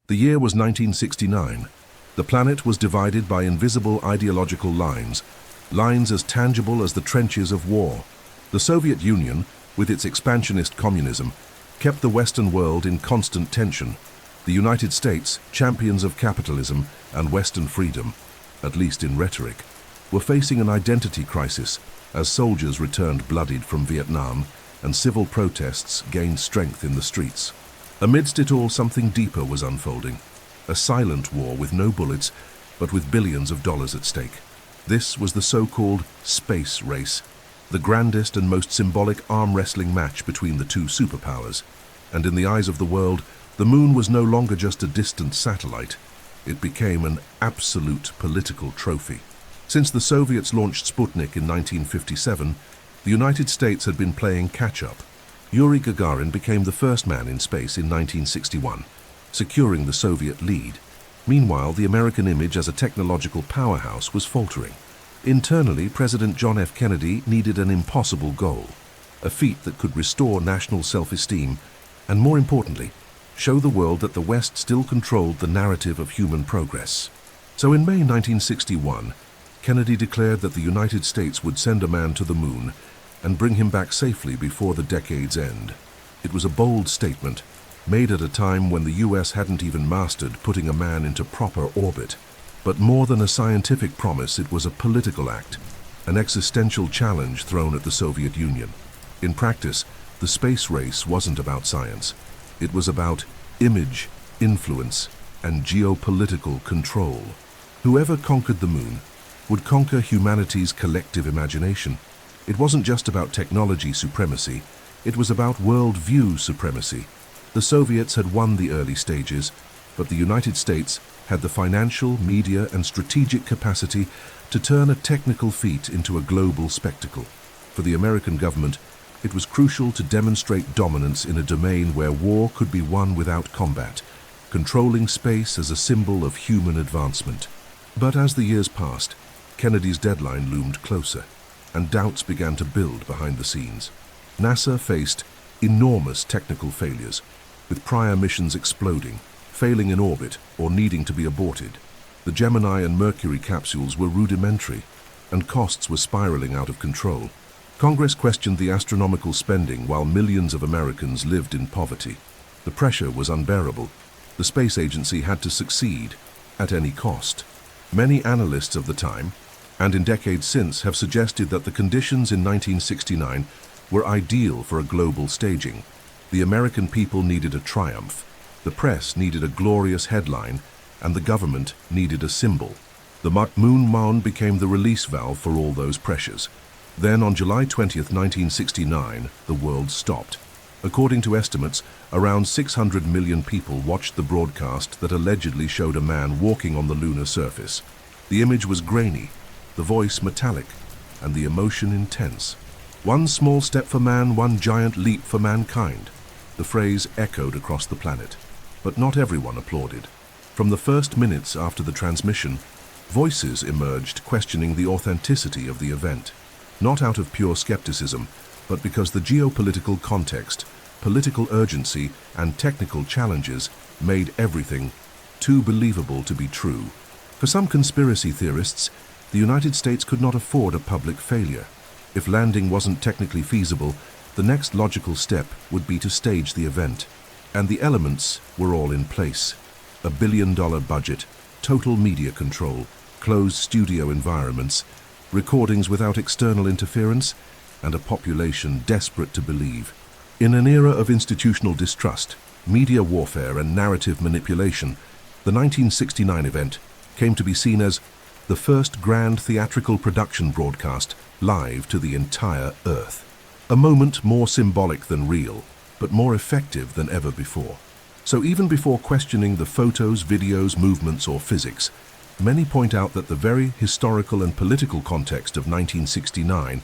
The year was 1969. The planet was divided by invisible ideological lines, lines as tangible as the trenches of war. The Soviet Union, with its expansionist communism, kept the Western world in constant tension. The United States, champions of capitalism and Western freedom, at least in rhetoric, were facing an identity crisis as soldiers returned bloodied from Vietnam and civil protests gained strength in the streets. Amidst it all, something deeper was unfolding. A silent war with no bullets, but with billions of dollars at stake. This was the so-called space race, the grandest and most symbolic arm-wrestling match between the two superpowers. And in the eyes of the world, the moon was no longer just a distant satellite. It became an absolute political trophy. Since the Soviets launched Sputnik in 1957, the United States had been playing catch-up. Yuri Gagarin became the first man in space in 1961, securing the Soviet lead. Meanwhile, the American image as a technological powerhouse was faltering. Internally, President John F. Kennedy needed an impossible goal, a feat that could restore national self-esteem and, more importantly, show the world that the West still controlled the narrative of human progress. So in May 1961, Kennedy declared that the United States would send a man to the moon and bring him back safely before the decade's end. It was a bold statement, made at a time when the US hadn't even mastered putting a man into proper orbit. But more than a scientific promise, it was a political act, an existential challenge thrown at the Soviet Union. In practice, the space race wasn't about science. It was about image, influence, and geopolitical control. Whoever conquered the moon would conquer humanity's collective imagination. It wasn't just about technology supremacy, it was about world-view supremacy. The Soviets had won the early stages, but the United States had the financial, media, and strategic capacity to turn a technical feat into a global spectacle. For the American government, it was crucial to demonstrate dominance in a domain where war could be won without combat, controlling space as a symbol of human advancement. But as the years passed, Kennedy's deadline loomed closer, and doubts began to build behind the scenes. NASA faced enormous technical failures, with prior missions exploding, failing in orbit, or needing to be aborted. The Gemini and Mercury capsules were rudimentary, and costs were spiraling out of control. Congress questioned the astronomical spending while millions of Americans lived in poverty. The pressure was unbearable. The space agency had to succeed at any cost. Many analysts of the time, and in decades since, have suggested that the conditions in 1969 were ideal for a global staging. The American people needed a triumph, the press needed a glorious headline, and the government needed a symbol. The moon mound became the release valve for all those pressures. Then, on July 20, 1969, the world stopped. According to estimates, around 600 million people watched the broadcast that allegedly showed a man walking on the lunar surface. The image was grainy, the voice metallic, and the emotion intense. One small step for man, one giant leap for mankind. The phrase echoed across the planet, but not everyone applauded. From the first minutes after the transmission, voices emerged questioning the authenticity of the event, not out of pure skepticism, but because the geopolitical context, political urgency, and technical challenges made everything too believable to be true. For some conspiracy theorists, the United States could not afford a public failure. If landing wasn't technically feasible, the next logical step would be to stage the event. And the elements were all in place. A billion-dollar budget, total media control, closed studio environments, recordings without external interference, and a population desperate to believe. In an era of institutional distrust, media warfare, and narrative manipulation, the 1969 event came to be seen as the first grand theatrical production broadcast live to the entire Earth. A moment more symbolic than real, but more effective than ever before. So even before questioning the photos, videos, movements, or physics, many point out that the very historical and political context of 1969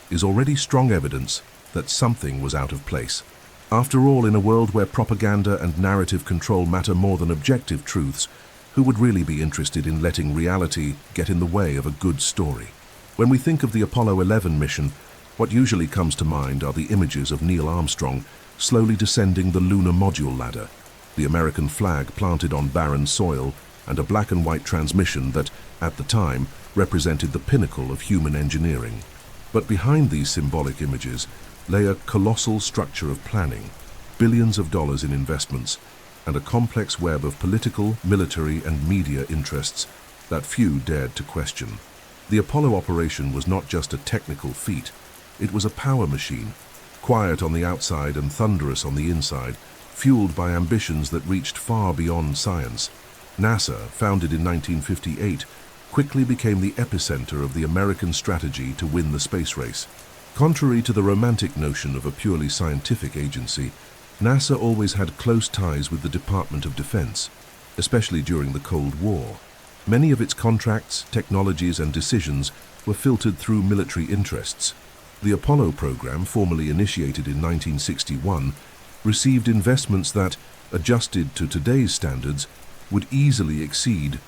is already strong evidence that something was out of place. After all, in a world where propaganda and narrative control matter more than objective truths, who would really be interested in letting reality get in the way of a good story? When we think of the Apollo 11 mission, what usually comes to mind are the images of Neil Armstrong slowly descending the lunar module ladder. the American flag planted on barren soil, and a black and white transmission that, at the time, represented the pinnacle of human engineering. But behind these symbolic images lay a colossal structure of planning, billions of dollars in investments, and a complex web of political, military, and media interests that few dared to question. The Apollo operation was not just a technical feat, it was a power machine, quiet on the outside and thunderous on the inside, fueled by ambitions that reached far beyond science. NASA, founded in 1958, quickly became the epicenter of the American strategy to win the space race. Contrary to the romantic notion of a purely scientific agency, NASA always had close ties with the Department of Defense, especially during the Cold War. Many of its contracts, technologies, and decisions were filtered through military interests. The Apollo program, formally initiated in 1961, received investments that, adjusted to today's standards, would easily exceed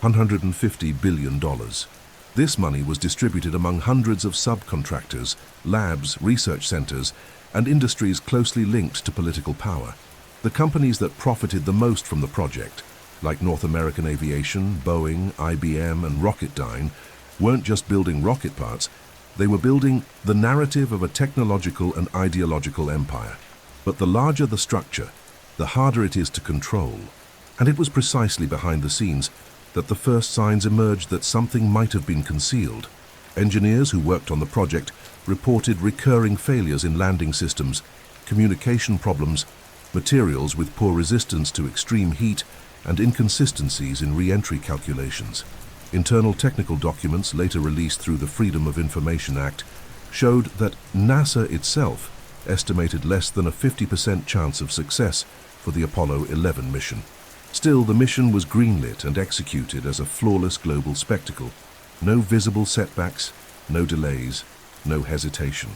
$150 billion. This money was distributed among hundreds of subcontractors, labs, research centers, and industries closely linked to political power. The companies that profited the most from the project, like North American Aviation, Boeing, IBM, and Rocketdyne, weren't just building rocket parts, they were building the narrative of a technological and ideological empire. But the larger the structure, the harder it is to control. And it was precisely behind the scenes that the first signs emerged that something might have been concealed. Engineers who worked on the project reported recurring failures in landing systems, communication problems, materials with poor resistance to extreme heat, and inconsistencies in re-entry calculations. Internal technical documents, later released through the Freedom of Information Act, showed that NASA itself estimated less than a 50% chance of success for the Apollo 11 mission. Still, the mission was greenlit and executed as a flawless global spectacle. No visible setbacks, no delays, no hesitation.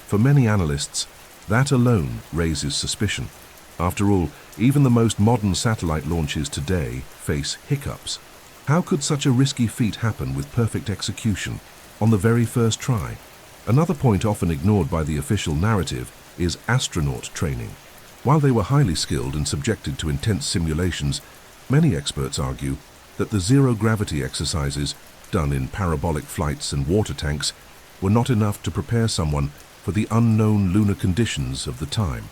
For many analysts, that alone raises suspicion. After all, even the most modern satellite launches today face hiccups. How could such a risky feat happen with perfect execution on the very first try? Another point often ignored by the official narrative is astronaut training. While they were highly skilled and subjected to intense simulations, many experts argue that the zero-gravity exercises done in parabolic flights and water tanks were not enough to prepare someone for the unknown lunar conditions of the time.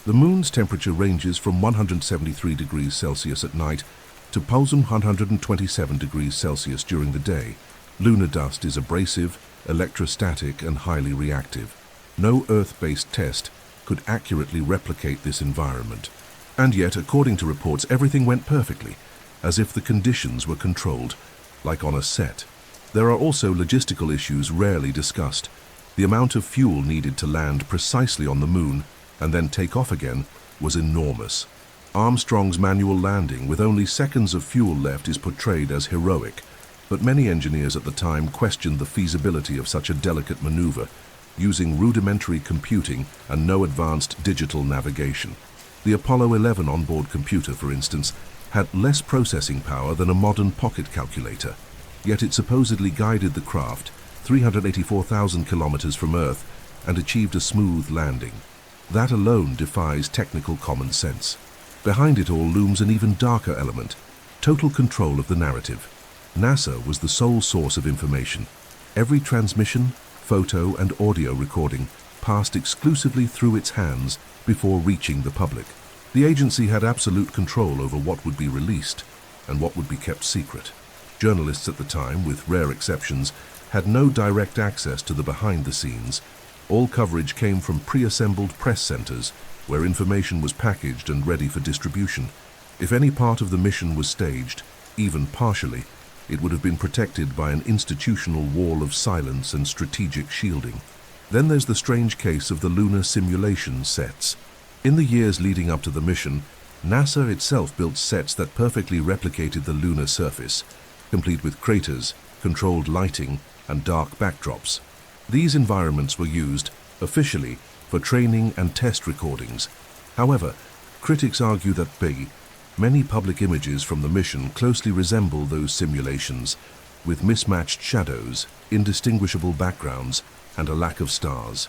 The moon's temperature ranges from 173 degrees Celsius at night to 127 degrees Celsius during the day. Lunar dust is abrasive, electrostatic, and highly reactive. No Earth-based test could accurately replicate this environment. And yet, according to reports, everything went perfectly, as if the conditions were controlled, like on a set. There are also logistical issues rarely discussed. The amount of fuel needed to land precisely on the moon and then take off again was enormous. Armstrong's manual landing with only seconds of fuel left is portrayed as heroic, but many engineers at the time questioned the feasibility of such a delicate maneuver, using rudimentary computing and no advanced digital navigation. The Apollo 11 onboard computer, for instance, had less processing power than a modern pocket calculator, yet it supposedly guided the craft 384,000 kilometers from Earth and achieved a smooth landing. That alone defies technical common sense. Behind it all looms an even darker element: total control of the narrative. NASA was the sole source of information. Every transmission, photo, and audio recording passed exclusively through its hands before reaching the public. The agency had absolute control over what would be released and what would be kept secret. Journalists at the time, with rare exceptions, had no direct access to the behind-the-scenes. All coverage came from pre-assembled press centers, where information was packaged and ready for distribution. If any part of the mission was staged, even partially, it would have been protected by an institutional wall of silence and strategic shielding. Then there's the strange case of the lunar simulation sets. In the years leading up to the mission, NASA itself built sets that perfectly replicated the lunar surface, complete with craters, controlled lighting, and dark backdrops. These environments were used, officially, for training and test recordings. However, critics argue that many public images from the mission closely resemble those simulations, with mismatched shadows, indistinguishable backgrounds, and a lack of stars.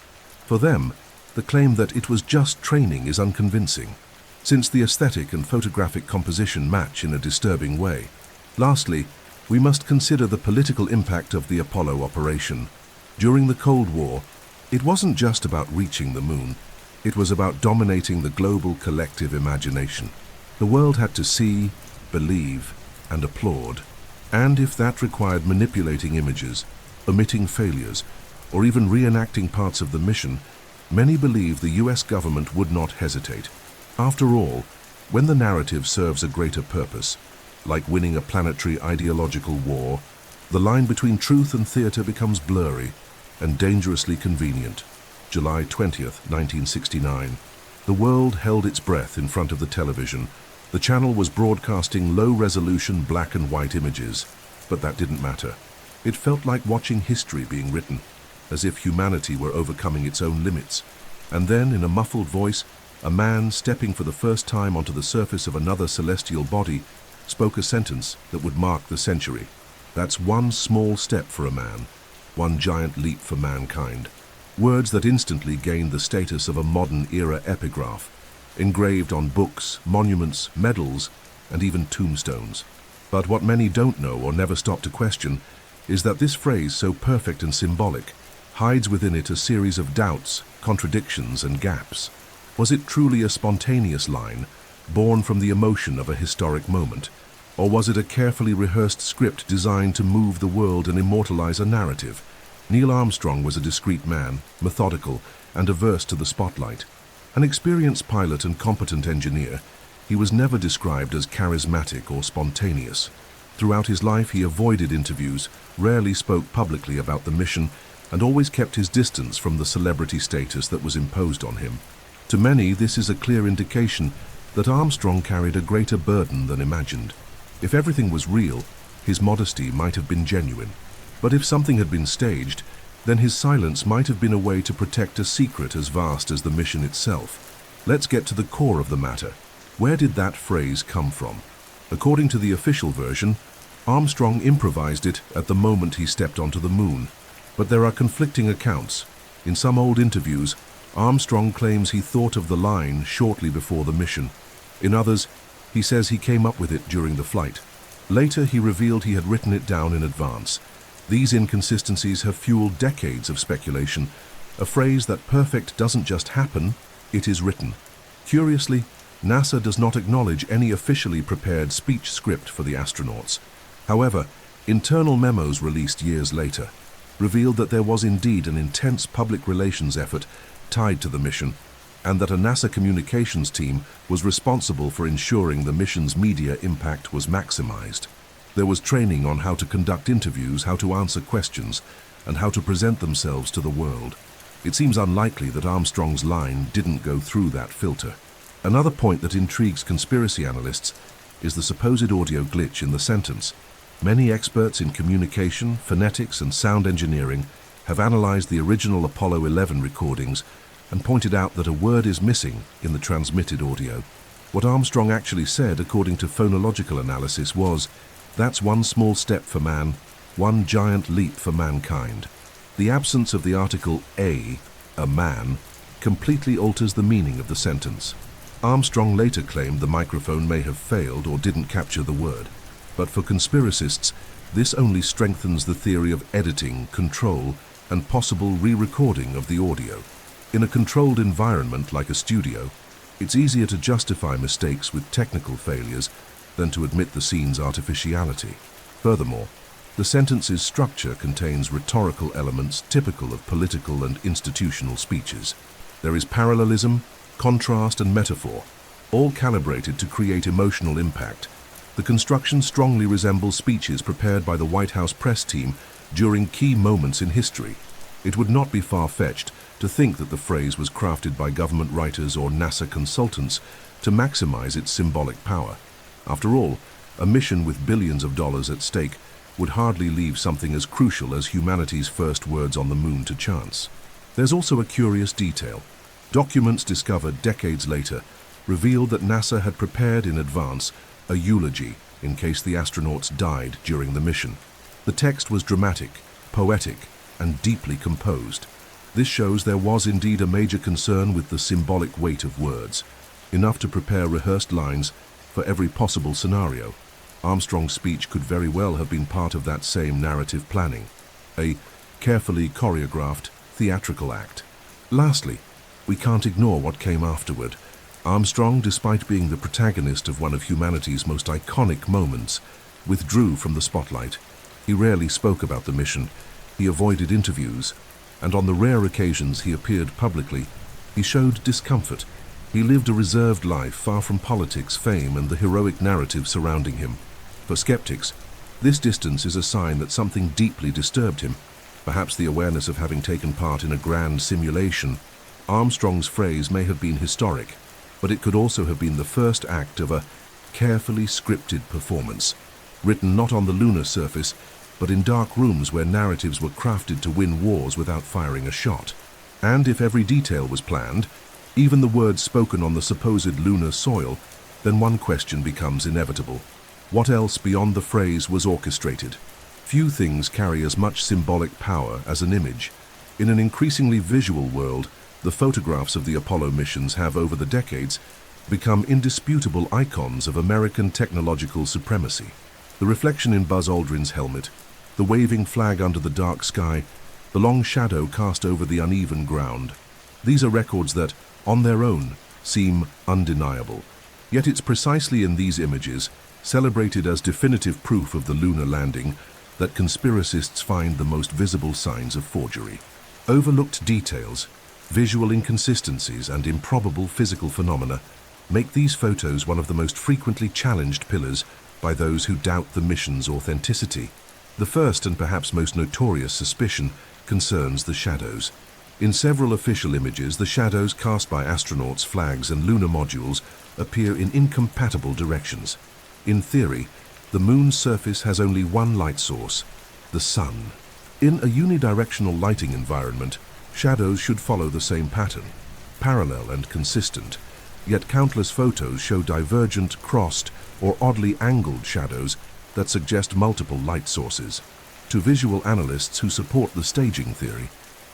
For them, the claim that it was just training is unconvincing. since the aesthetic and photographic composition match in a disturbing way. Lastly, we must consider the political impact of the Apollo operation. During the Cold War, it wasn't just about reaching the moon. It was about dominating the global collective imagination. The world had to see, believe, and applaud. And if that required manipulating images, omitting failures, or even reenacting parts of the mission, many believed the US government would not hesitate. After all, when the narrative serves a greater purpose, like winning a planetary ideological war, the line between truth and theater becomes blurry and dangerously convenient. July 20th, 1969. The world held its breath in front of the television. The channel was broadcasting low-resolution black and white images, but that didn't matter. It felt like watching history being written, as if humanity were overcoming its own limits. And then, in a muffled voice, a man stepping for the first time onto the surface of another celestial body spoke a sentence that would mark the century. That's one small step for a man, one giant leap for mankind. Words that instantly gained the status of a modern-era epigraph, engraved on books, monuments, medals, and even tombstones. But what many don't know or never stop to question is that this phrase, so perfect and symbolic, hides within it a series of doubts, contradictions, and gaps. Was it truly a spontaneous line, born from the emotion of a historic moment? Or was it a carefully rehearsed script designed to move the world and immortalize a narrative? Neil Armstrong was a discreet man, methodical, and averse to the spotlight. An experienced pilot and competent engineer, he was never described as charismatic or spontaneous. Throughout his life, he avoided interviews, rarely spoke publicly about the mission, and always kept his distance from the celebrity status that was imposed on him. To many, this is a clear indication that Armstrong carried a greater burden than imagined. If everything was real, his modesty might have been genuine. But if something had been staged, then his silence might have been a way to protect a secret as vast as the mission itself. Let's get to the core of the matter. Where did that phrase come from? According to the official version, Armstrong improvised it at the moment he stepped onto the moon. But there are conflicting accounts. In some old interviews, Armstrong claims he thought of the line shortly before the mission. In others, he says he came up with it during the flight. Later, he revealed he had written it down in advance. These inconsistencies have fueled decades of speculation, a phrase that perfect doesn't just happen, it is written. Curiously, NASA does not acknowledge any officially prepared speech script for the astronauts. However, internal memos released years later revealed that there was indeed an intense public relations effort tied to the mission, and that a NASA communications team was responsible for ensuring the mission's media impact was maximized. There was training on how to conduct interviews, how to answer questions, and how to present themselves to the world. It seems unlikely that Armstrong's line didn't go through that filter. Another point that intrigues conspiracy analysts is the supposed audio glitch in the sentence. Many experts in communication, phonetics, and sound engineering have analyzed the original Apollo 11 recordings and pointed out that a word is missing in the transmitted audio. What Armstrong actually said, according to phonological analysis, was, "That's one small step for man, one giant leap for mankind." The absence of the article a man, completely alters the meaning of the sentence. Armstrong later claimed the microphone may have failed or didn't capture the word. But for conspiracists, this only strengthens the theory of editing, control, and possible re-recording of the audio. In a controlled environment like a studio, it's easier to justify mistakes with technical failures than to admit the scene's artificiality. Furthermore, the sentence's structure contains rhetorical elements typical of political and institutional speeches. There is parallelism, contrast, and metaphor, all calibrated to create emotional impact. The construction strongly resembles speeches prepared by the White House press team during key moments in history. It would not be far-fetched to think that the phrase was crafted by government writers or NASA consultants to maximize its symbolic power. After all, a mission with billions of dollars at stake would hardly leave something as crucial as humanity's first words on the moon to chance. There's also a curious detail. Documents discovered decades later revealed that NASA had prepared in advance a eulogy in case the astronauts died during the mission. The text was dramatic, poetic, and deeply composed. This shows there was indeed a major concern with the symbolic weight of words. enough to prepare rehearsed lines for every possible scenario. Armstrong's speech could very well have been part of that same narrative planning, a carefully choreographed theatrical act. Lastly, we can't ignore what came afterward. Armstrong, despite being the protagonist of one of humanity's most iconic moments, withdrew from the spotlight. He rarely spoke about the mission, he avoided interviews, and on the rare occasions he appeared publicly, he showed discomfort. He lived a reserved life far from politics, fame, and the heroic narrative surrounding him. For skeptics, this distance is a sign that something deeply disturbed him, perhaps the awareness of having taken part in a grand simulation. Armstrong's phrase may have been historic, but it could also have been the first act of a carefully scripted performance, written not on the lunar surface, but in dark rooms where narratives were crafted to win wars without firing a shot. And if every detail was planned, even the words spoken on the supposed lunar soil, then one question becomes inevitable. What else beyond the phrase was orchestrated? Few things carry as much symbolic power as an image. In an increasingly visual world, the photographs of the Apollo missions have, over the decades, become indisputable icons of American technological supremacy. The reflection in Buzz Aldrin's helmet, the waving flag under the dark sky, the long shadow cast over the uneven ground. These are records that, on their own, seem undeniable. Yet it's precisely in these images, celebrated as definitive proof of the lunar landing, that conspiracists find the most visible signs of forgery. Overlooked details, visual inconsistencies, and improbable physical phenomena make these photos one of the most frequently challenged pillars by those who doubt the mission's authenticity. The first and perhaps most notorious suspicion concerns the shadows. In several official images, the shadows cast by astronauts, flags, and lunar modules appear in incompatible directions. In theory, the moon's surface has only one light source, the sun. In a unidirectional lighting environment, shadows should follow the same pattern, parallel and consistent, yet countless photos show divergent, crossed, or oddly angled shadows that suggest multiple light sources. To visual analysts who support the staging theory,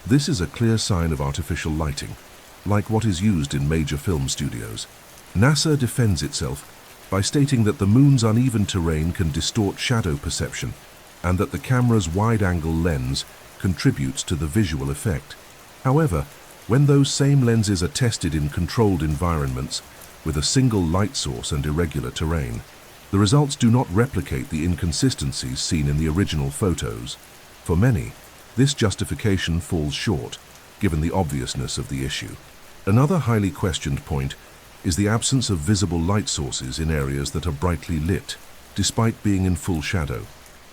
this is a clear sign of artificial lighting, like what is used in major film studios. NASA defends itself by stating that the moon's uneven terrain can distort shadow perception, and that the camera's wide-angle lens contributes to the visual effect. However, when those same lenses are tested in controlled environments with a single light source and irregular terrain, the results do not replicate the inconsistencies seen in the original photos. For many, this justification falls short, given the obviousness of the issue. Another highly questioned point is the absence of visible light sources in areas that are brightly lit, despite being in full shadow.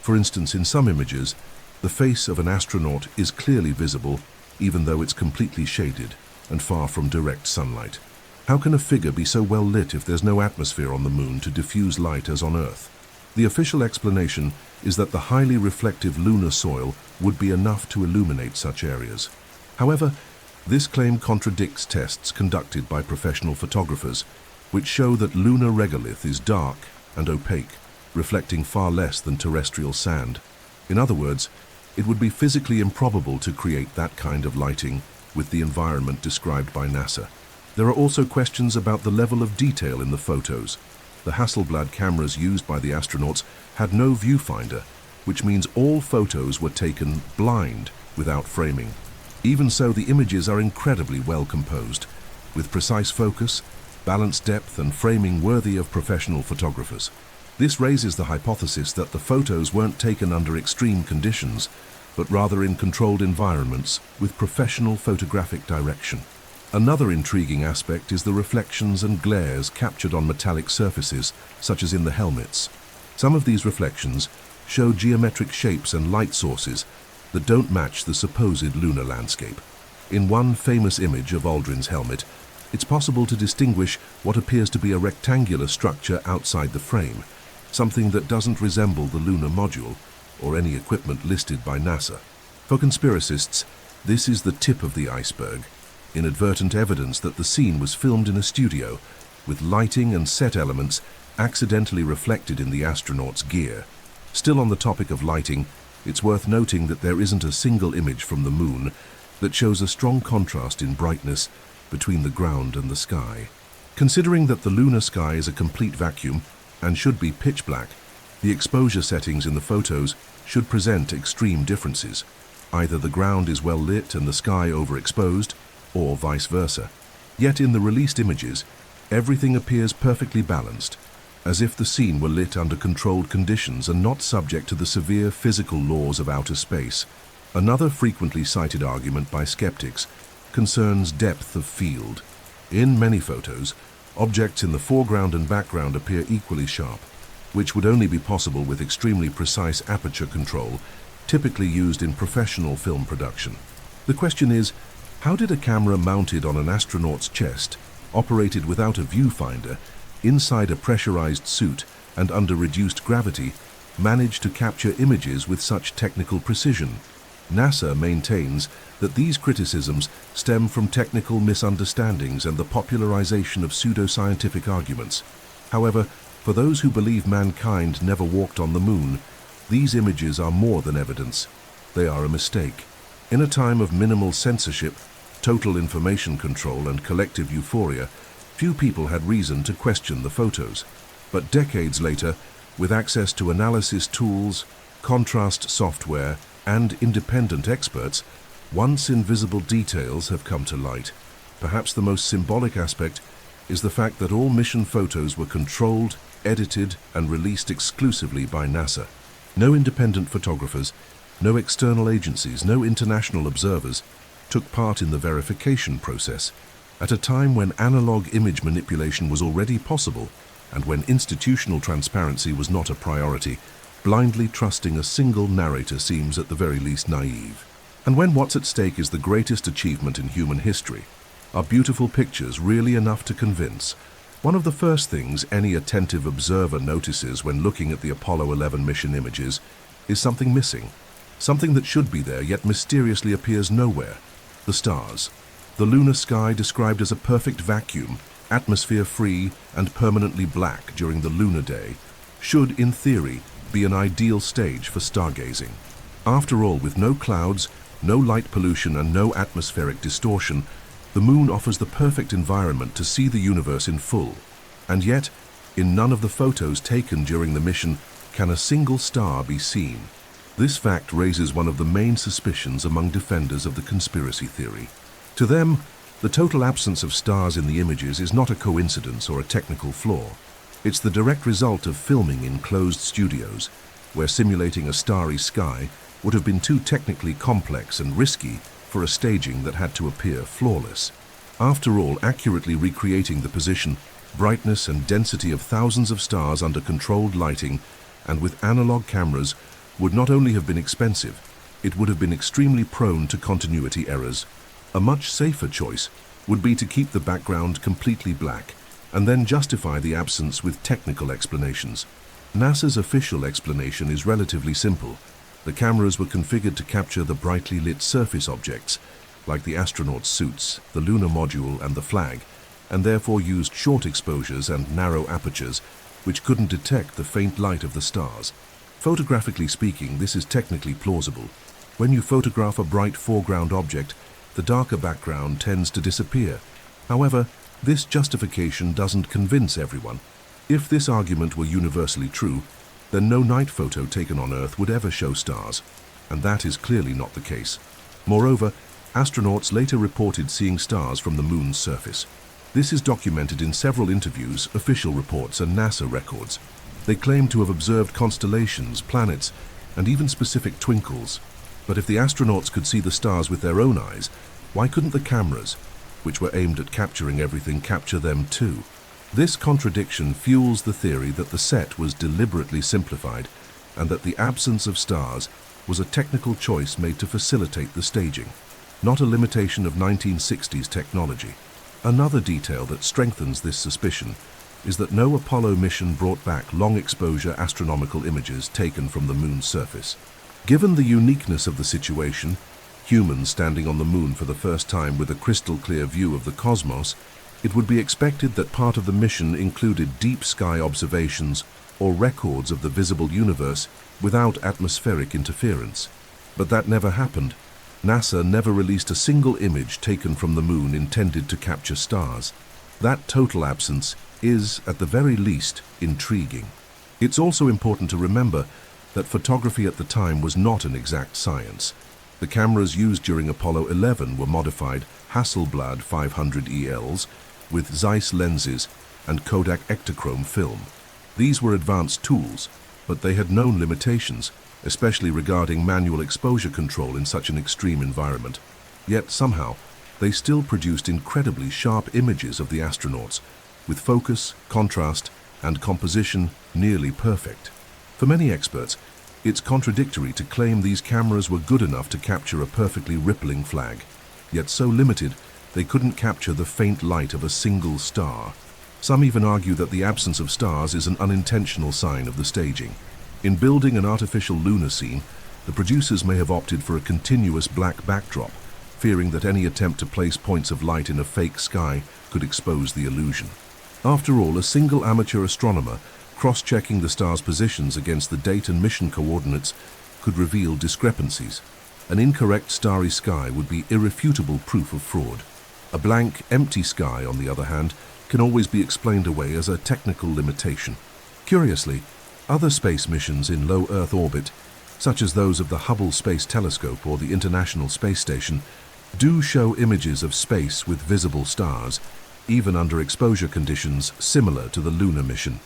For instance, in some images, the face of an astronaut is clearly visible, even though it's completely shaded and far from direct sunlight. How can a figure be so well lit if there's no atmosphere on the moon to diffuse light as on Earth? The official explanation is that the highly reflective lunar soil would be enough to illuminate such areas. However, this claim contradicts tests conducted by professional photographers, which show that lunar regolith is dark and opaque, reflecting far less than terrestrial sand. In other words, it would be physically improbable to create that kind of lighting with the environment described by NASA. There are also questions about the level of detail in the photos. The Hasselblad cameras used by the astronauts had no viewfinder, which means all photos were taken blind, without framing. Even so, the images are incredibly well composed, with precise focus, balanced depth, and framing worthy of professional photographers. This raises the hypothesis that the photos weren't taken under extreme conditions, but rather in controlled environments with professional photographic direction. Another intriguing aspect is the reflections and glares captured on metallic surfaces, such as in the helmets. Some of these reflections show geometric shapes and light sources that don't match the supposed lunar landscape. In one famous image of Aldrin's helmet, it's possible to distinguish what appears to be a rectangular structure outside the frame, something that doesn't resemble the lunar module or any equipment listed by NASA. For conspiracists, this is the tip of the iceberg, inadvertent evidence that the scene was filmed in a studio, with lighting and set elements accidentally reflected in the astronaut's gear. Still on the topic of lighting, it's worth noting that there isn't a single image from the moon that shows a strong contrast in brightness between the ground and the sky. Considering that the lunar sky is a complete vacuum and should be pitch black, the exposure settings in the photos should present extreme differences. Either the ground is well lit and the sky overexposed, or vice versa. Yet in the released images, everything appears perfectly balanced, as if the scene were lit under controlled conditions and not subject to the severe physical laws of outer space. Another frequently cited argument by skeptics concerns depth of field. In many photos, objects in the foreground and background appear equally sharp, which would only be possible with extremely precise aperture control, typically used in professional film production. The question is, how did a camera mounted on an astronaut's chest, operated without a viewfinder, inside a pressurized suit and under reduced gravity, manage to capture images with such technical precision? NASA maintains that these criticisms stem from technical misunderstandings and the popularization of pseudoscientific arguments. However, for those who believe mankind never walked on the moon, these images are more than evidence. They are a mistake. In a time of minimal censorship, total information control, and collective euphoria, few people had reason to question the photos. But decades later, with access to analysis tools, contrast software, and independent experts, once invisible details have come to light. Perhaps the most symbolic aspect is the fact that all mission photos were controlled, edited, and released exclusively by NASA. No independent photographers, no external agencies, no international observers took part in the verification process, at a time when analog image manipulation was already possible and when institutional transparency was not a priority. Blindly trusting a single narrator seems at the very least naive. And when what's at stake is the greatest achievement in human history, are beautiful pictures really enough to convince? One of the first things any attentive observer notices when looking at the Apollo 11 mission images is something missing. Something that should be there yet mysteriously appears nowhere. The stars. The lunar sky, described as a perfect vacuum, atmosphere-free and permanently black during the lunar day, should, in theory, be an ideal stage for stargazing. After all, with no clouds, no light pollution, and no atmospheric distortion, the moon offers the perfect environment to see the universe in full. And yet, in none of the photos taken during the mission can a single star be seen. This fact raises one of the main suspicions among defenders of the conspiracy theory. To them, the total absence of stars in the images is not a coincidence or a technical flaw. It's the direct result of filming in closed studios, where simulating a starry sky would have been too technically complex and risky for a staging that had to appear flawless. After all, accurately recreating the position, brightness, and density of thousands of stars under controlled lighting and with analog cameras would not only have been expensive, it would have been extremely prone to continuity errors. A much safer choice would be to keep the background completely black and then justify the absence with technical explanations. NASA's official explanation is relatively simple. The cameras were configured to capture the brightly lit surface objects, like the astronauts' suits, the lunar module, and the flag, and therefore used short exposures and narrow apertures, which couldn't detect the faint light of the stars. Photographically speaking, this is technically plausible. When you photograph a bright foreground object, the darker background tends to disappear. However, this justification doesn't convince everyone. If this argument were universally true, then no night photo taken on Earth would ever show stars, and that is clearly not the case. Moreover, astronauts later reported seeing stars from the moon's surface. This is documented in several interviews, official reports, and NASA records. They claim to have observed constellations, planets, and even specific twinkles. But if the astronauts could see the stars with their own eyes, why couldn't the cameras, which were aimed at capturing everything, capture them too? This contradiction fuels the theory that the set was deliberately simplified and that the absence of stars was a technical choice made to facilitate the staging, not a limitation of 1960s technology. Another detail that strengthens this suspicion is that no Apollo mission brought back long-exposure astronomical images taken from the moon's surface. Given the uniqueness of the situation, humans standing on the moon for the first time with a crystal-clear view of the cosmos, it would be expected that part of the mission included deep sky observations or records of the visible universe without atmospheric interference. But that never happened. NASA never released a single image taken from the moon intended to capture stars. That total absence is, at the very least, intriguing. It's also important to remember that photography at the time was not an exact science. The cameras used during Apollo 11 were modified Hasselblad 500 ELs with Zeiss lenses and Kodak Ektachrome film. These were advanced tools, but they had known limitations, especially regarding manual exposure control in such an extreme environment. Yet somehow, they still produced incredibly sharp images of the astronauts, with focus, contrast, and composition nearly perfect. For many experts, it's contradictory to claim these cameras were good enough to capture a perfectly rippling flag, yet so limited they couldn't capture the faint light of a single star. Some even argue that the absence of stars is an unintentional sign of the staging. In building an artificial lunar scene, the producers may have opted for a continuous black backdrop, fearing that any attempt to place points of light in a fake sky could expose the illusion. After all, a single amateur astronomer cross-checking the star's positions against the date and mission coordinates could reveal discrepancies. An incorrect starry sky would be irrefutable proof of fraud. A blank, empty sky, on the other hand, can always be explained away as a technical limitation. Curiously, other space missions in low Earth orbit, such as those of the Hubble Space Telescope or the International Space Station, do show images of space with visible stars, even under exposure conditions similar to the lunar mission.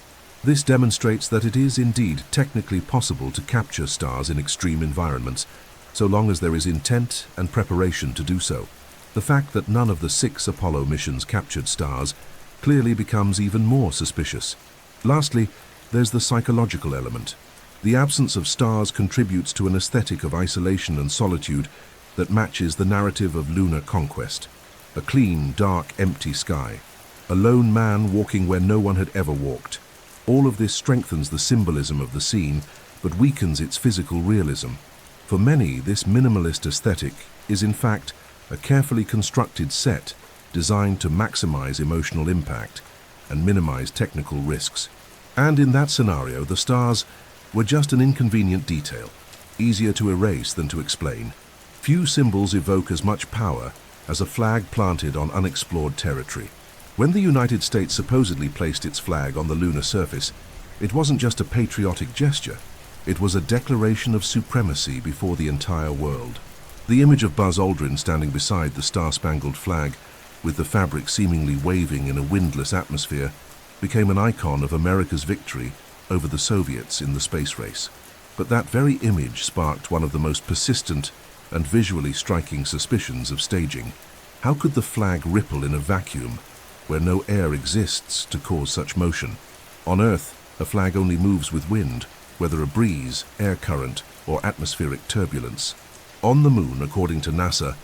This demonstrates that it is indeed technically possible to capture stars in extreme environments, so long as there is intent and preparation to do so. The fact that none of the 6 Apollo missions captured stars clearly becomes even more suspicious. Lastly, there's the psychological element. The absence of stars contributes to an aesthetic of isolation and solitude that matches the narrative of lunar conquest. A clean, dark, empty sky. A lone man walking where no one had ever walked. All of this strengthens the symbolism of the scene, but weakens its physical realism. For many, this minimalist aesthetic is in fact a carefully constructed set designed to maximize emotional impact and minimize technical risks. And in that scenario, the stars were just an inconvenient detail, easier to erase than to explain. Few symbols evoke as much power as a flag planted on unexplored territory. When the United States supposedly placed its flag on the lunar surface, it wasn't just a patriotic gesture. It was a declaration of supremacy before the entire world. The image of Buzz Aldrin standing beside the star-spangled flag, with the fabric seemingly waving in a windless atmosphere, became an icon of America's victory over the Soviets in the space race. But that very image sparked one of the most persistent and visually striking suspicions of staging. How could the flag ripple in a vacuum where no air exists to cause such motion? On Earth, a flag only moves with wind, whether a breeze, air current, or atmospheric turbulence. On the Moon, according to NASA,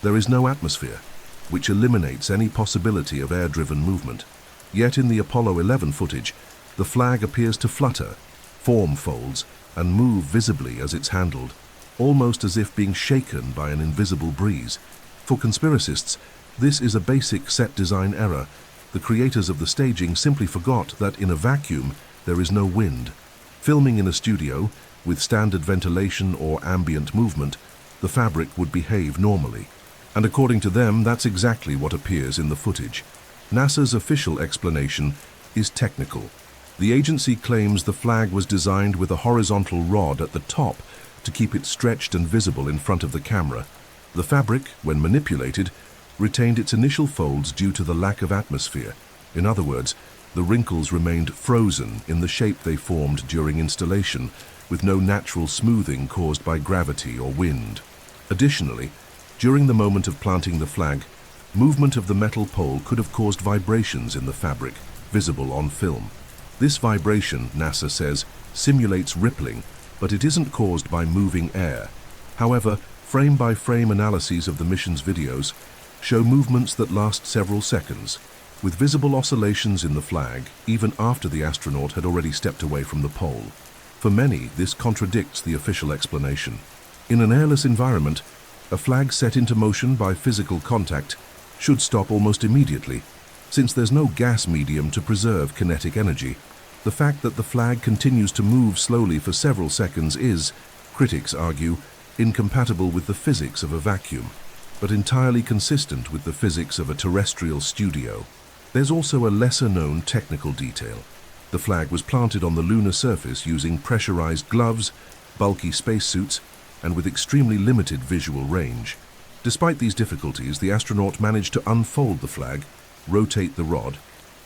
there is no atmosphere, which eliminates any possibility of air-driven movement. Yet in the Apollo 11 footage, the flag appears to flutter, form folds, and move visibly as it's handled, almost as if being shaken by an invisible breeze. For conspiracists, this is a basic set design error. The creators of the staging simply forgot that in a vacuum there is no wind. Filming in a studio, with standard ventilation or ambient movement, the fabric would behave normally. And according to them, that's exactly what appears in the footage. NASA's official explanation is technical. The agency claims the flag was designed with a horizontal rod at the top to keep it stretched and visible in front of the camera. The fabric, when manipulated, retained its initial folds due to the lack of atmosphere. In other words, the wrinkles remained frozen in the shape they formed during installation, with no natural smoothing caused by gravity or wind. Additionally, during the moment of planting the flag, movement of the metal pole could have caused vibrations in the fabric, visible on film. This vibration, NASA says, simulates rippling, but it isn't caused by moving air. However, frame-by-frame analyses of the mission's videos show movements that last several seconds, with visible oscillations in the flag even after the astronaut had already stepped away from the pole. For many, this contradicts the official explanation. In an airless environment, a flag set into motion by physical contact should stop almost immediately, since there's no gas medium to preserve kinetic energy. The fact that the flag continues to move slowly for several seconds is, critics argue, incompatible with the physics of a vacuum, but entirely consistent with the physics of a terrestrial studio. There's also a lesser-known technical detail. The flag was planted on the lunar surface using pressurized gloves, bulky spacesuits, and with extremely limited visual range. Despite these difficulties, the astronaut managed to unfold the flag, rotate the rod,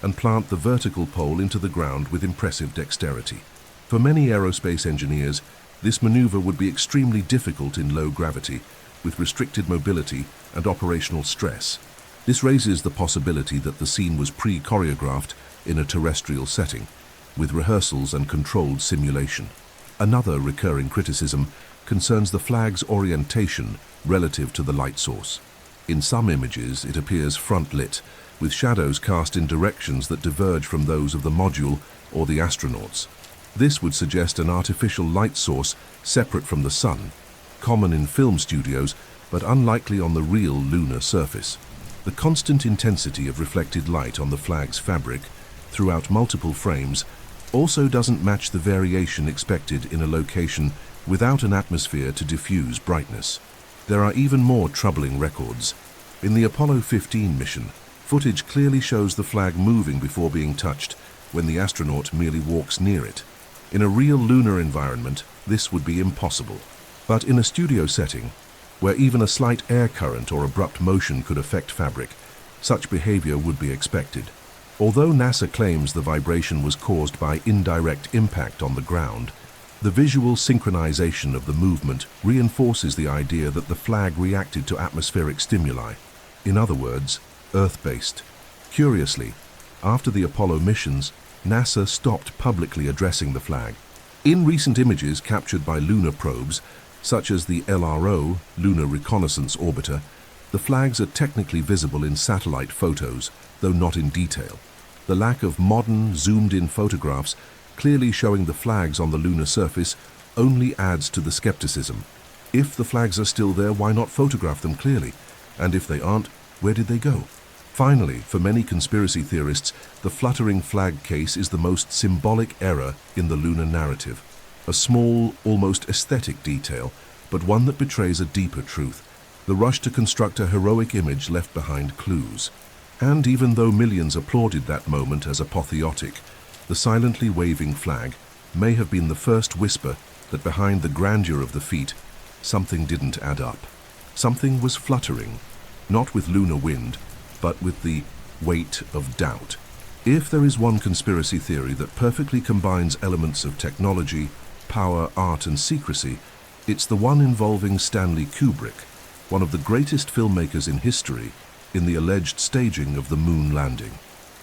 and plant the vertical pole into the ground with impressive dexterity. For many aerospace engineers, this maneuver would be extremely difficult in low gravity, with restricted mobility and operational stress. This raises the possibility that the scene was pre-choreographed in a terrestrial setting, with rehearsals and controlled simulation. Another recurring criticism concerns the flag's orientation relative to the light source. In some images, it appears front-lit, with shadows cast in directions that diverge from those of the module or the astronauts. This would suggest an artificial light source separate from the sun, common in film studios, but unlikely on the real lunar surface. The constant intensity of reflected light on the flag's fabric throughout multiple frames also doesn't match the variation expected in a location without an atmosphere to diffuse brightness. There are even more troubling records. In the Apollo 15 mission, footage clearly shows the flag moving before being touched when the astronaut merely walks near it. In a real lunar environment, this would be impossible. But in a studio setting, where even a slight air current or abrupt motion could affect fabric, such behavior would be expected. Although NASA claims the vibration was caused by indirect impact on the ground, the visual synchronization of the movement reinforces the idea that the flag reacted to atmospheric stimuli. In other words, Earth-based. Curiously, after the Apollo missions, NASA stopped publicly addressing the flag. In recent images captured by lunar probes, such as the LRO, Lunar Reconnaissance Orbiter, the flags are technically visible in satellite photos, though not in detail. The lack of modern, zoomed-in photographs clearly showing the flags on the lunar surface only adds to the skepticism. If the flags are still there, why not photograph them clearly? And if they aren't, where did they go? Finally, for many conspiracy theorists, the fluttering flag case is the most symbolic error in the lunar narrative. A small, almost aesthetic detail, but one that betrays a deeper truth. The rush to construct a heroic image left behind clues. And even though millions applauded that moment as apotheotic, the silently waving flag may have been the first whisper that behind the grandeur of the feat, something didn't add up. Something was fluttering, not with lunar wind, but with the weight of doubt. If there is one conspiracy theory that perfectly combines elements of technology, power, art, and secrecy, it's the one involving Stanley Kubrick, one of the greatest filmmakers in history, in the alleged staging of the moon landing.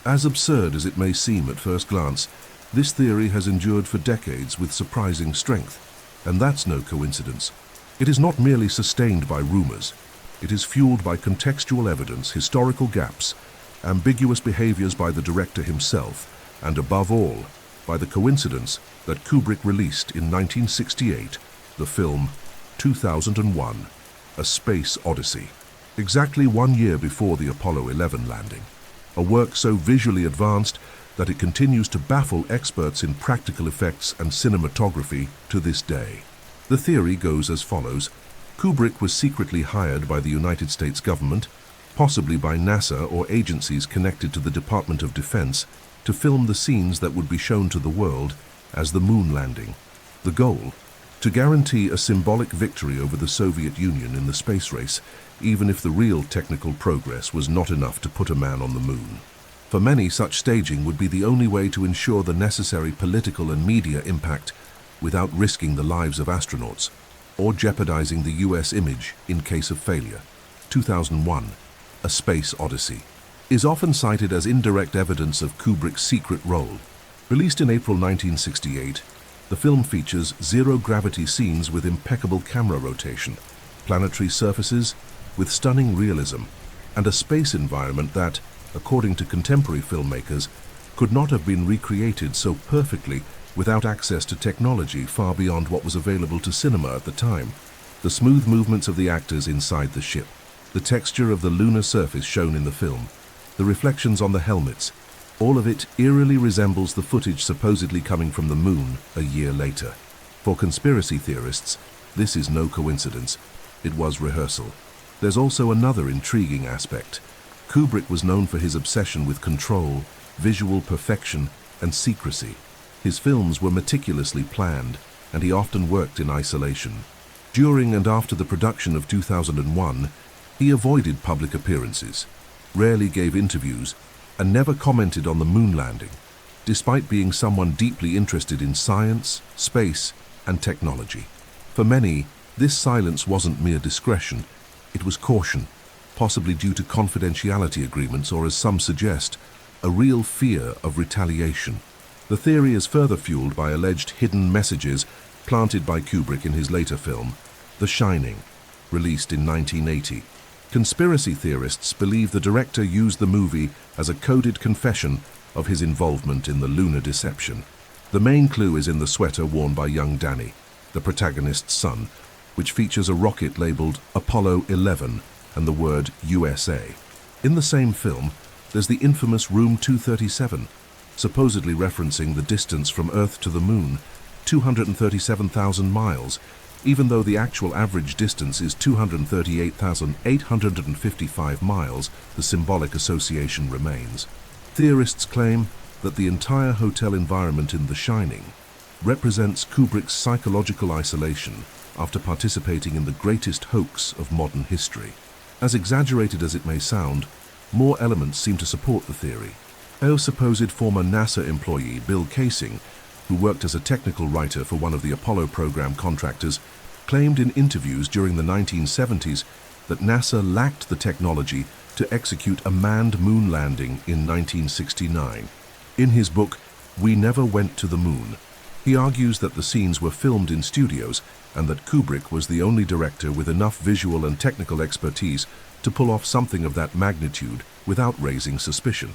As absurd as it may seem at first glance, this theory has endured for decades with surprising strength, and that's no coincidence. It is not merely sustained by rumors. It is fueled by contextual evidence, historical gaps, ambiguous behaviors by the director himself, and above all, by the coincidence that Kubrick released in 1968 the film 2001, A Space Odyssey, exactly 1 year before the Apollo 11 landing. A work so visually advanced that it continues to baffle experts in practical effects and cinematography to this day. The theory goes as follows. Kubrick was secretly hired by the United States government, possibly by NASA or agencies connected to the Department of Defense, to film the scenes that would be shown to the world as the moon landing. The goal? To guarantee a symbolic victory over the Soviet Union in the space race, even if the real technical progress was not enough to put a man on the moon. For many, such staging would be the only way to ensure the necessary political and media impact without risking the lives of astronauts, or jeopardizing the US image in case of failure. 2001, A Space Odyssey, is often cited as indirect evidence of Kubrick's secret role. Released in April 1968, the film features zero-gravity scenes with impeccable camera rotation, planetary surfaces with stunning realism, and a space environment that, according to contemporary filmmakers, could not have been recreated so perfectly without access to technology far beyond what was available to cinema at the time. The smooth movements of the actors inside the ship, the texture of the lunar surface shown in the film, the reflections on the helmets, all of it eerily resembles the footage supposedly coming from the moon a year later. For conspiracy theorists, this is no coincidence. It was rehearsal. There's also another intriguing aspect. Kubrick was known for his obsession with control, visual perfection, and secrecy. His films were meticulously planned, and he often worked in isolation. During and after the production of 2001, he avoided public appearances, rarely gave interviews, and never commented on the moon landing, despite being someone deeply interested in science, space, and technology. For many, this silence wasn't mere discretion, it was caution, possibly due to confidentiality agreements or, as some suggest, a real fear of retaliation. The theory is further fueled by alleged hidden messages planted by Kubrick in his later film, The Shining, released in 1980. Conspiracy theorists believe the director used the movie as a coded confession of his involvement in the lunar deception. The main clue is in the sweater worn by young Danny, the protagonist's son, which features a rocket labeled Apollo 11 and the word USA. In the same film, there's the infamous Room 237, supposedly referencing the distance from Earth to the Moon, 237,000 miles, even though the actual average distance is 238,855 miles, the symbolic association remains. Theorists claim that the entire hotel environment in The Shining represents Kubrick's psychological isolation after participating in the greatest hoax of modern history. As exaggerated as it may sound, more elements seem to support the theory. A supposed former NASA employee, Bill Casing, who worked as a technical writer for one of the Apollo program contractors, claimed in interviews during the 1970s that NASA lacked the technology to execute a manned moon landing in 1969. In his book, We Never Went to the Moon, he argues that the scenes were filmed in studios and that Kubrick was the only director with enough visual and technical expertise to pull off something of that magnitude without raising suspicion.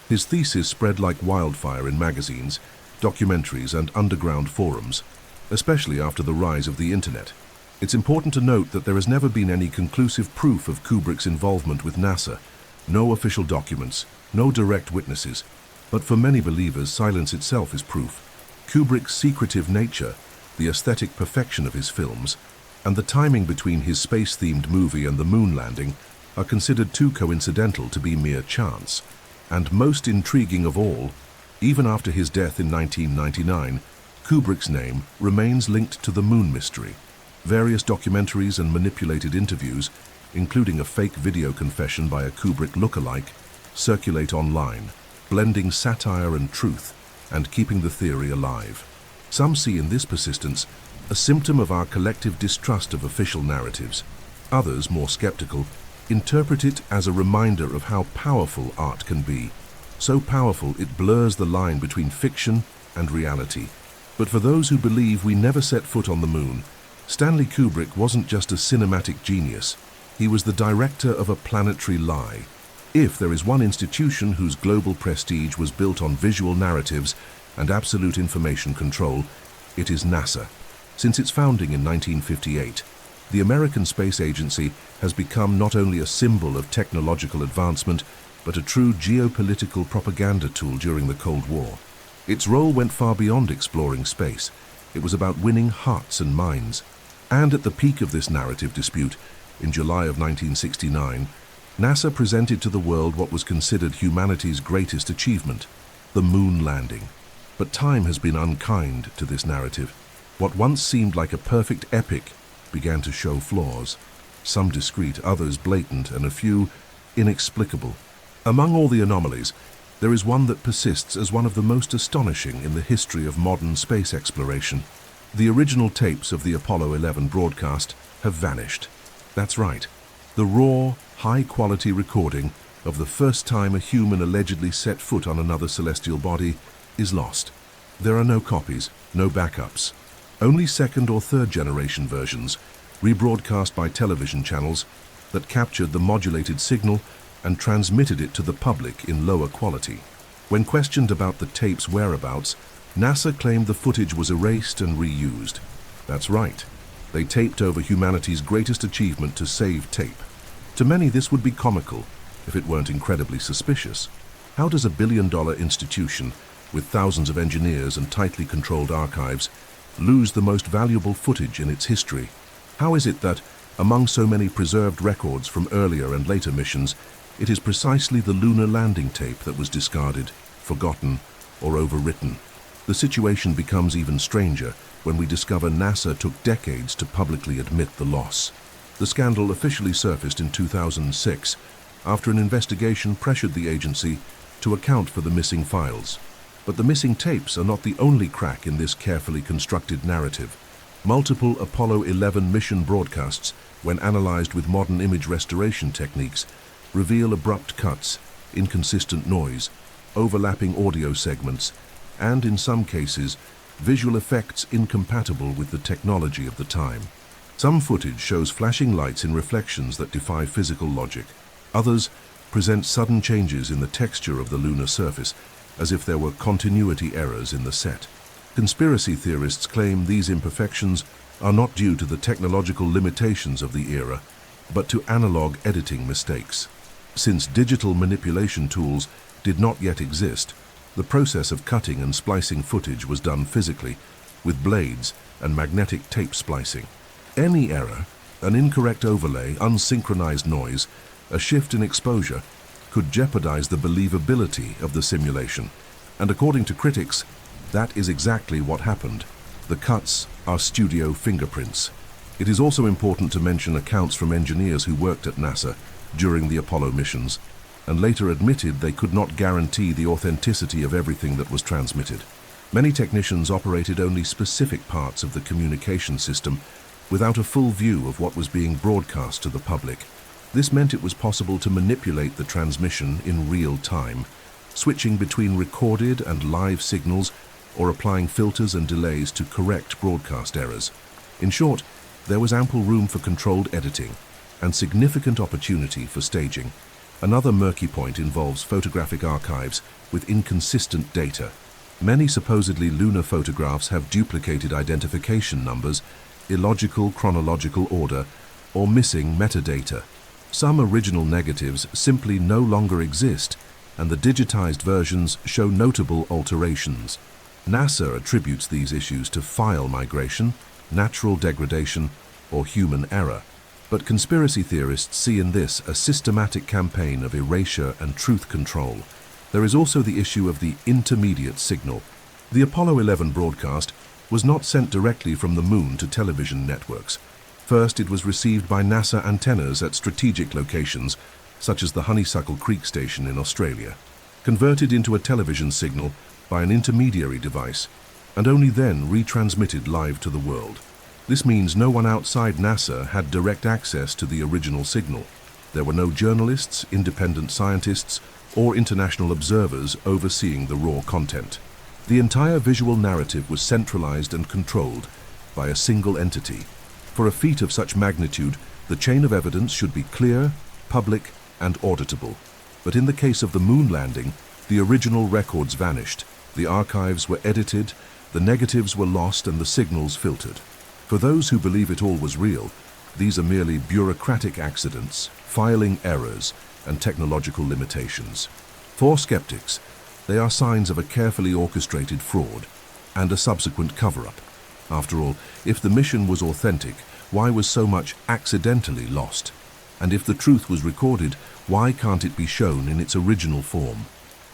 His thesis spread like wildfire in magazines, documentaries, and underground forums, especially after the rise of the internet. It's important to note that there has never been any conclusive proof of Kubrick's involvement with NASA, no official documents, no direct witnesses, but for many believers, silence itself is proof. Kubrick's secretive nature, the aesthetic perfection of his films, and the timing between his space-themed movie and the moon landing are considered too coincidental to be mere chance. And most intriguing of all, even after his death in 1999, Kubrick's name remains linked to the moon mystery. Various documentaries and manipulated interviews, including a fake video confession by a Kubrick lookalike, circulate online, blending satire and truth and keeping the theory alive. Some see in this persistence a symptom of our collective distrust of official narratives. Others, more skeptical, interpret it as a reminder of how powerful art can be, so powerful it blurs the line between fiction and reality. But for those who believe we never set foot on the moon, Stanley Kubrick wasn't just a cinematic genius, he was the director of a planetary lie. If there is one institution whose global prestige was built on visual narratives and absolute information control, it is NASA. Since its founding in 1958, the American Space Agency has become not only a symbol of technological advancement, but a true geopolitical propaganda tool during the Cold War. Its role went far beyond exploring space. It was about winning hearts and minds. And at the peak of this narrative dispute, in July of 1969, NASA presented to the world what was considered humanity's greatest achievement, the moon landing. But time has been unkind to this narrative. What once seemed like a perfect epic began to show flaws, some discreet, others blatant, and a few inexplicable. Among all the anomalies, there is one that persists as one of the most astonishing in the history of modern space exploration. The original tapes of the Apollo 11 broadcast have vanished. That's right, the raw, high-quality recording of the first time a human allegedly set foot on another celestial body is lost. There are no copies, no backups, only second or third generation versions, rebroadcast by television channels that captured the modulated signal and transmitted it to the public in lower quality. When questioned about the tape's whereabouts, NASA claimed the footage was erased and reused. That's right, they taped over humanity's greatest achievement to save tape. To many, this would be comical if it weren't incredibly suspicious. How does a billion-dollar institution with thousands of engineers and tightly controlled archives lose the most valuable footage in its history? How is it that, among so many preserved records from earlier and later missions, It is precisely the lunar landing tape that was discarded, forgotten, or overwritten. The situation becomes even stranger when we discover NASA took decades to publicly admit the loss. The scandal officially surfaced in 2006 after an investigation pressured the agency to account for the missing files. But the missing tapes are not the only crack in this carefully constructed narrative. Multiple Apollo 11 mission broadcasts, when analyzed with modern image restoration techniques, reveal abrupt cuts, inconsistent noise, overlapping audio segments, and, in some cases, visual effects incompatible with the technology of the time. Some footage shows flashing lights in reflections that defy physical logic. Others present sudden changes in the texture of the lunar surface, as if there were continuity errors in the set. Conspiracy theorists claim these imperfections are not due to the technological limitations of the era, but to analog editing mistakes. Since digital manipulation tools did not yet exist, the process of cutting and splicing footage was done physically, with blades and magnetic tape splicing. Any error, an incorrect overlay, unsynchronized noise, a shift in exposure, could jeopardize the believability of the simulation. And according to critics, that is exactly what happened. The cuts are studio fingerprints. It is also important to mention accounts from engineers who worked at NASA during the Apollo missions, and later admitted they could not guarantee the authenticity of everything that was transmitted. Many technicians operated only specific parts of the communication system without a full view of what was being broadcast to the public. This meant it was possible to manipulate the transmission in real time, switching between recorded and live signals or applying filters and delays to correct broadcast errors. In short, there was ample room for controlled editing and significant opportunity for staging. Another murky point involves photographic archives with inconsistent data. Many supposedly lunar photographs have duplicated identification numbers, illogical chronological order, or missing metadata. Some original negatives simply no longer exist, and the digitized versions show notable alterations. NASA attributes these issues to file migration, natural degradation, or human error. But conspiracy theorists see in this a systematic campaign of erasure and truth control. There is also the issue of the intermediate signal. The Apollo 11 broadcast was not sent directly from the moon to television networks. First, it was received by NASA antennas at strategic locations, such as the Honeysuckle Creek station in Australia, converted into a television signal by an intermediary device, and only then retransmitted live to the world. This means no one outside NASA had direct access to the original signal. There were no journalists, independent scientists, or international observers overseeing the raw content. The entire visual narrative was centralized and controlled by a single entity. For a feat of such magnitude, the chain of evidence should be clear, public, and auditable. But in the case of the moon landing, the original records vanished, the archives were edited, the negatives were lost, and the signals filtered. For those who believe it all was real, these are merely bureaucratic accidents, filing errors, and technological limitations. For skeptics, they are signs of a carefully orchestrated fraud and a subsequent cover-up. After all, if the mission was authentic, why was so much accidentally lost? And if the truth was recorded, why can't it be shown in its original form?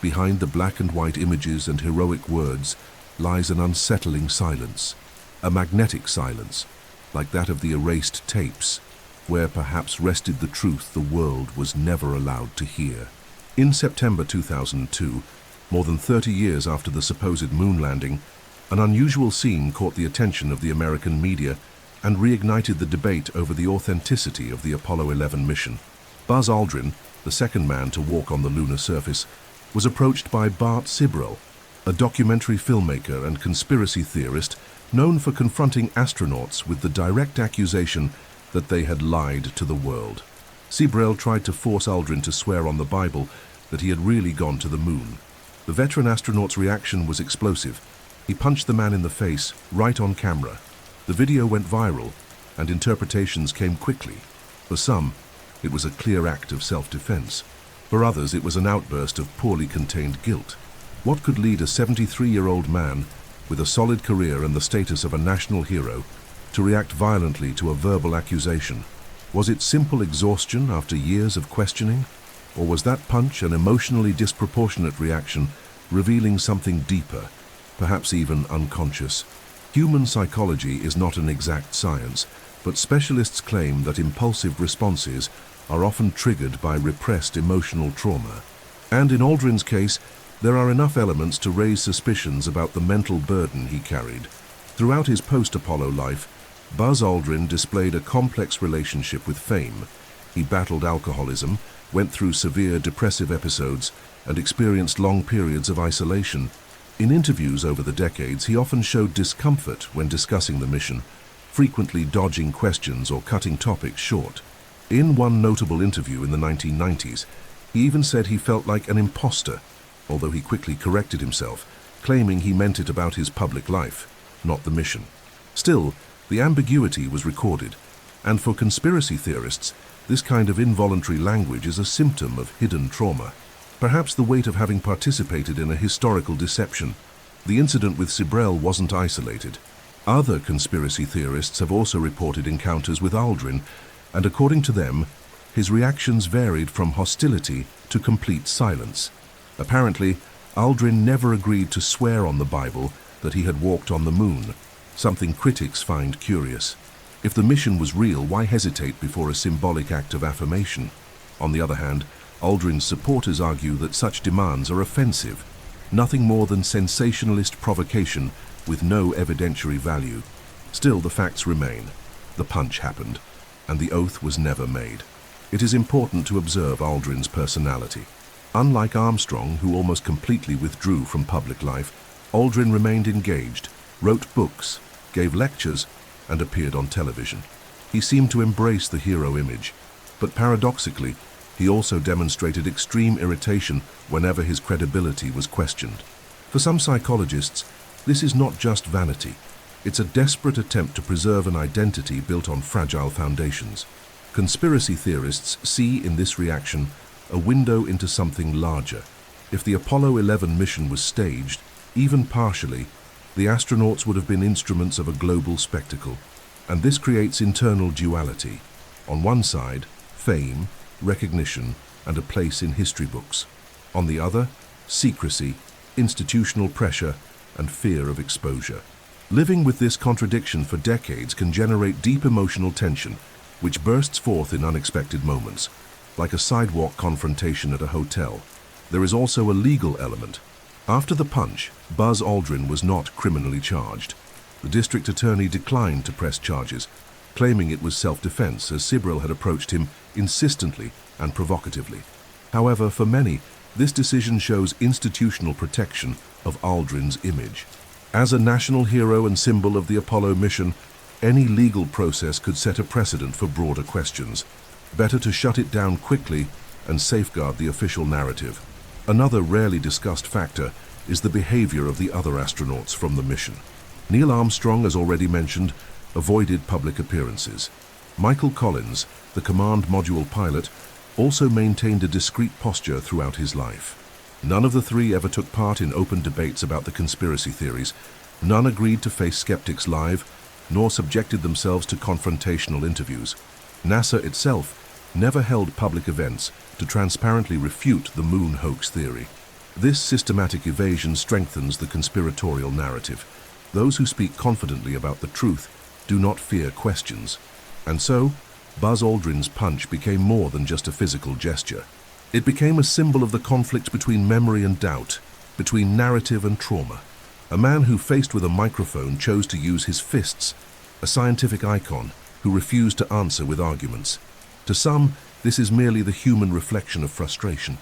Behind the black and white images and heroic words lies an unsettling silence, a magnetic silence, like that of the erased tapes, where perhaps rested the truth the world was never allowed to hear. In September 2002, more than 30 years after the supposed moon landing, an unusual scene caught the attention of the American media and reignited the debate over the authenticity of the Apollo 11 mission. Buzz Aldrin, the second man to walk on the lunar surface, was approached by Bart Sibrel, a documentary filmmaker and conspiracy theorist known for confronting astronauts with the direct accusation that they had lied to the world. Sibrel tried to force Aldrin to swear on the Bible that he had really gone to the moon. The veteran astronaut's reaction was explosive. He punched the man in the face, right on camera. The video went viral, and interpretations came quickly. For some, it was a clear act of self-defense. For others, it was an outburst of poorly contained guilt. What could lead a 73-year-old man with a solid career and the status of a national hero to react violently to a verbal accusation? Was it simple exhaustion after years of questioning? Or was that punch an emotionally disproportionate reaction, revealing something deeper, perhaps even unconscious? Human psychology is not an exact science, but specialists claim that impulsive responses are often triggered by repressed emotional trauma. And in Aldrin's case, there are enough elements to raise suspicions about the mental burden he carried. Throughout his post-Apollo life, Buzz Aldrin displayed a complex relationship with fame. He battled alcoholism, went through severe depressive episodes, and experienced long periods of isolation. In interviews over the decades, he often showed discomfort when discussing the mission, frequently dodging questions or cutting topics short. In one notable interview in the 1990s, he even said he felt like an imposter, although he quickly corrected himself, claiming he meant it about his public life, not the mission. Still, the ambiguity was recorded, and for conspiracy theorists, this kind of involuntary language is a symptom of hidden trauma. Perhaps the weight of having participated in a historical deception. The incident with Sibrel wasn't isolated. Other conspiracy theorists have also reported encounters with Aldrin, and according to them, his reactions varied from hostility to complete silence. Apparently, Aldrin never agreed to swear on the Bible that he had walked on the moon, something critics find curious. If the mission was real, why hesitate before a symbolic act of affirmation? On the other hand, Aldrin's supporters argue that such demands are offensive, nothing more than sensationalist provocation with no evidentiary value. Still, the facts remain. The punch happened, and the oath was never made. It is important to observe Aldrin's personality. Unlike Armstrong, who almost completely withdrew from public life, Aldrin remained engaged, wrote books, gave lectures, and appeared on television. He seemed to embrace the hero image, but paradoxically, he also demonstrated extreme irritation whenever his credibility was questioned. For some psychologists, this is not just vanity. It's a desperate attempt to preserve an identity built on fragile foundations. Conspiracy theorists see in this reaction a window into something larger. If the Apollo 11 mission was staged, even partially, the astronauts would have been instruments of a global spectacle. And this creates internal duality. On one side, fame, recognition, and a place in history books. On the other, secrecy, institutional pressure, and fear of exposure. Living with this contradiction for decades can generate deep emotional tension, which bursts forth in unexpected moments, like a sidewalk confrontation at a hotel. There is also a legal element. After the punch, Buzz Aldrin was not criminally charged. The district attorney declined to press charges, claiming it was self-defense as Sibrel had approached him insistently and provocatively. However, for many, this decision shows institutional protection of Aldrin's image. As a national hero and symbol of the Apollo mission, any legal process could set a precedent for broader questions. Better to shut it down quickly and safeguard the official narrative. Another rarely discussed factor is the behavior of the other astronauts from the mission. Neil Armstrong, as already mentioned, avoided public appearances. Michael Collins, the command module pilot, also maintained a discreet posture throughout his life. None of the three ever took part in open debates about the conspiracy theories. None agreed to face skeptics live, nor subjected themselves to confrontational interviews. NASA itself never held public events to transparently refute the moon hoax theory. This systematic evasion strengthens the conspiratorial narrative. Those who speak confidently about the truth do not fear questions. And so, Buzz Aldrin's punch became more than just a physical gesture. It became a symbol of the conflict between memory and doubt, between narrative and trauma. A man who, faced with a microphone, chose to use his fists, a scientific icon who refused to answer with arguments. To some, this is merely the human reflection of frustration.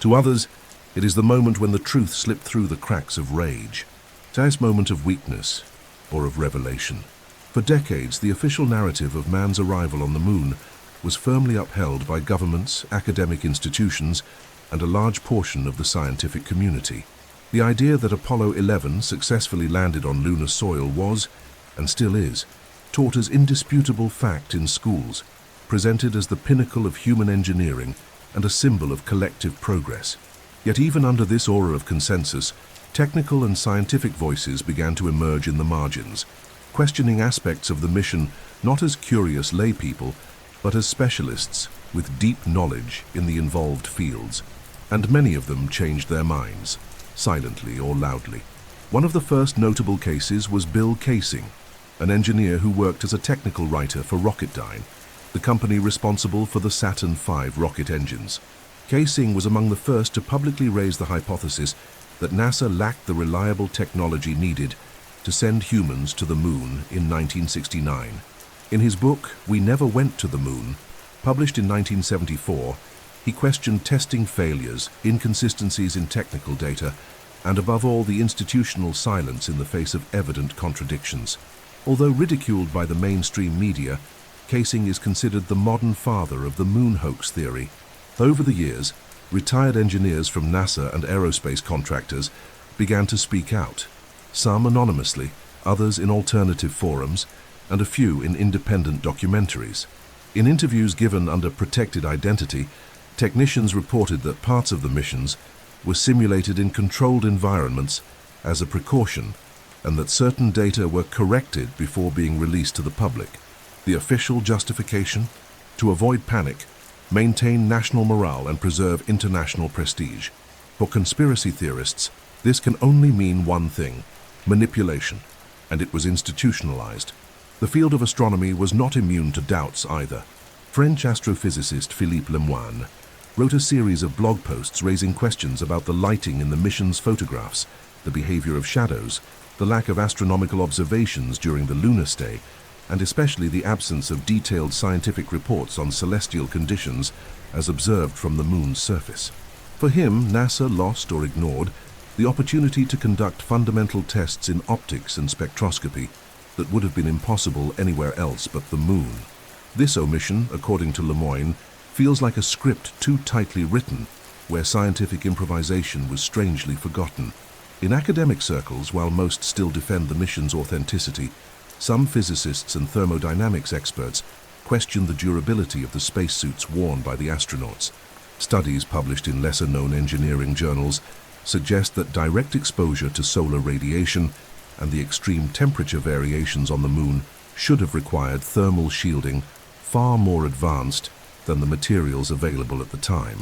To others, it is the moment when the truth slipped through the cracks of rage. This moment of weakness or of revelation. For decades, the official narrative of man's arrival on the moon was firmly upheld by governments, academic institutions, and a large portion of the scientific community. The idea that Apollo 11 successfully landed on lunar soil was, and still is, taught as indisputable fact in schools, presented as the pinnacle of human engineering and a symbol of collective progress. Yet even under this aura of consensus, technical and scientific voices began to emerge in the margins, questioning aspects of the mission not as curious laypeople, but as specialists, with deep knowledge in the involved fields, and many of them changed their minds, silently or loudly. One of the first notable cases was Bill Kaysing, an engineer who worked as a technical writer for Rocketdyne, the company responsible for the Saturn V rocket engines. Kaysing was among the first to publicly raise the hypothesis that NASA lacked the reliable technology needed to send humans to the moon in 1969. In his book, We Never Went to the Moon, published in 1974, he questioned testing failures, inconsistencies in technical data, and above all the institutional silence in the face of evident contradictions. Although ridiculed by the mainstream media, Kaysing is considered the modern father of the moon hoax theory. Over the years, retired engineers from NASA and aerospace contractors began to speak out, some anonymously, others in alternative forums, and a few in independent documentaries. In interviews given under protected identity, technicians reported that parts of the missions were simulated in controlled environments as a precaution, and that certain data were corrected before being released to the public. The official justification? To avoid panic, maintain national morale and preserve international prestige. For conspiracy theorists, this can only mean one thing: manipulation, and it was institutionalized. The field of astronomy was not immune to doubts either. French astrophysicist Philippe Lemoine wrote a series of blog posts raising questions about the lighting in the mission's photographs, the behavior of shadows, the lack of astronomical observations during the lunar stay, and especially the absence of detailed scientific reports on celestial conditions as observed from the moon's surface. For him, NASA lost or ignored the opportunity to conduct fundamental tests in optics and spectroscopy that would have been impossible anywhere else but the moon. This omission, according to Lemoine, feels like a script too tightly written, where scientific improvisation was strangely forgotten. In academic circles, while most still defend the mission's authenticity, some physicists and thermodynamics experts question the durability of the spacesuits worn by the astronauts. Studies published in lesser-known engineering journals suggest that direct exposure to solar radiation and the extreme temperature variations on the moon should have required thermal shielding far more advanced than the materials available at the time.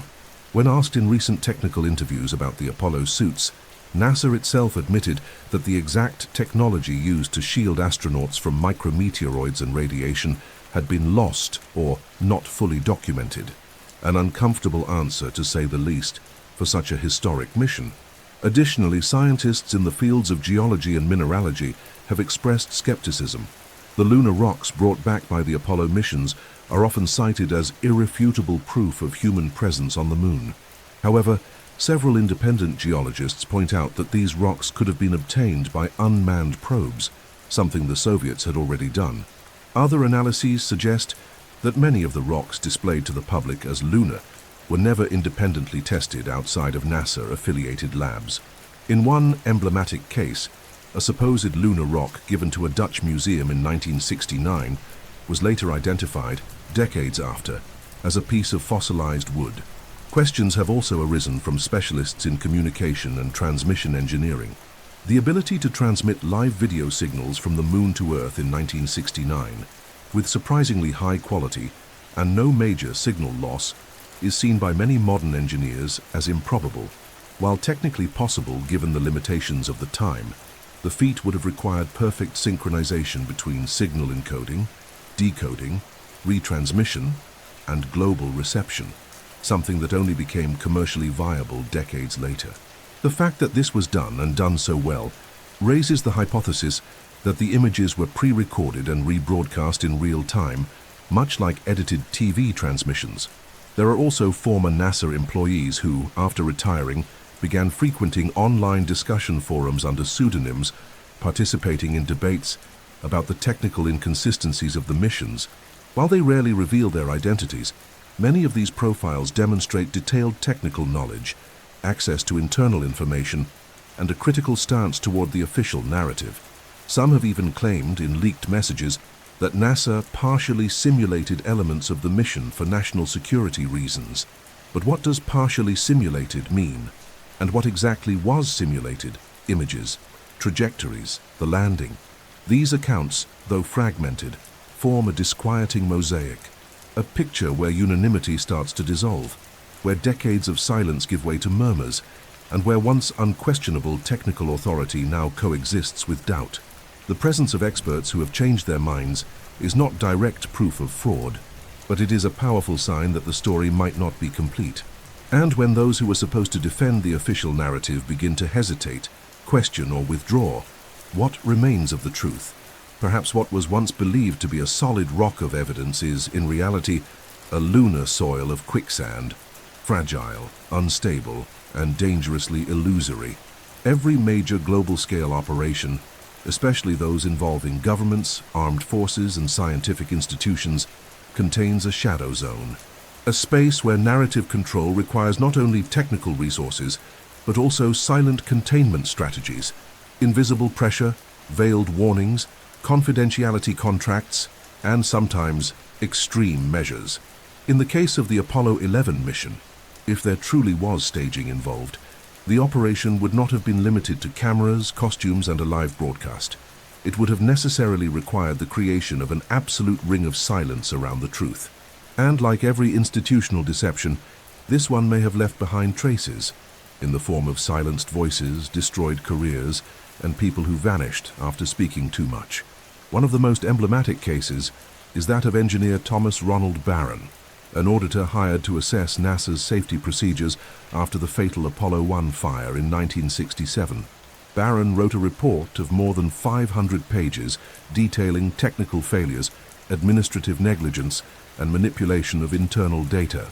When asked in recent technical interviews about the Apollo suits, NASA itself admitted that the exact technology used to shield astronauts from micrometeoroids and radiation had been lost or not fully documented. An uncomfortable answer, to say the least, for such a historic mission. Additionally, scientists in the fields of geology and mineralogy have expressed skepticism. The lunar rocks brought back by the Apollo missions are often cited as irrefutable proof of human presence on the moon. However, several independent geologists point out that these rocks could have been obtained by unmanned probes, something the Soviets had already done. Other analyses suggest that many of the rocks displayed to the public as lunar were never independently tested outside of NASA-affiliated labs. In one emblematic case, a supposed lunar rock given to a Dutch museum in 1969 was later identified, decades after, as a piece of fossilized wood. Questions have also arisen from specialists in communication and transmission engineering. The ability to transmit live video signals from the moon to Earth in 1969, with surprisingly high quality and no major signal loss, is seen by many modern engineers as improbable. While technically possible given the limitations of the time, the feat would have required perfect synchronization between signal encoding, decoding, retransmission, and global reception, something that only became commercially viable decades later. The fact that this was done, and done so well, raises the hypothesis that the images were pre-recorded and rebroadcast in real time, much like edited TV transmissions. There are also former NASA employees who, after retiring, began frequenting online discussion forums under pseudonyms, participating in debates about the technical inconsistencies of the missions. While they rarely reveal their identities, many of these profiles demonstrate detailed technical knowledge, access to internal information, and a critical stance toward the official narrative. Some have even claimed, in leaked messages, that NASA partially simulated elements of the mission for national security reasons. But what does partially simulated mean? And what exactly was simulated? Images, trajectories, the landing. These accounts, though fragmented, form a disquieting mosaic, a picture where unanimity starts to dissolve, where decades of silence give way to murmurs, and where once unquestionable technical authority now coexists with doubt. The presence of experts who have changed their minds is not direct proof of fraud, but it is a powerful sign that the story might not be complete. And when those who were supposed to defend the official narrative begin to hesitate, question, or withdraw, what remains of the truth? Perhaps what was once believed to be a solid rock of evidence is, in reality, a lunar soil of quicksand, fragile, unstable, and dangerously illusory. Every major global-scale operation, especially those involving governments, armed forces, and scientific institutions, contains a shadow zone, a space where narrative control requires not only technical resources, but also silent containment strategies, invisible pressure, veiled warnings, confidentiality contracts, and sometimes extreme measures. In the case of the Apollo 11 mission, if there truly was staging involved, the operation would not have been limited to cameras, costumes, and a live broadcast. It would have necessarily required the creation of an absolute ring of silence around the truth. And like every institutional deception, this one may have left behind traces, in the form of silenced voices, destroyed careers, and people who vanished after speaking too much. One of the most emblematic cases is that of engineer Thomas Ronald Barron, an auditor hired to assess NASA's safety procedures after the fatal Apollo 1 fire in 1967. Barron wrote a report of more than 500 pages detailing technical failures, administrative negligence, and manipulation of internal data.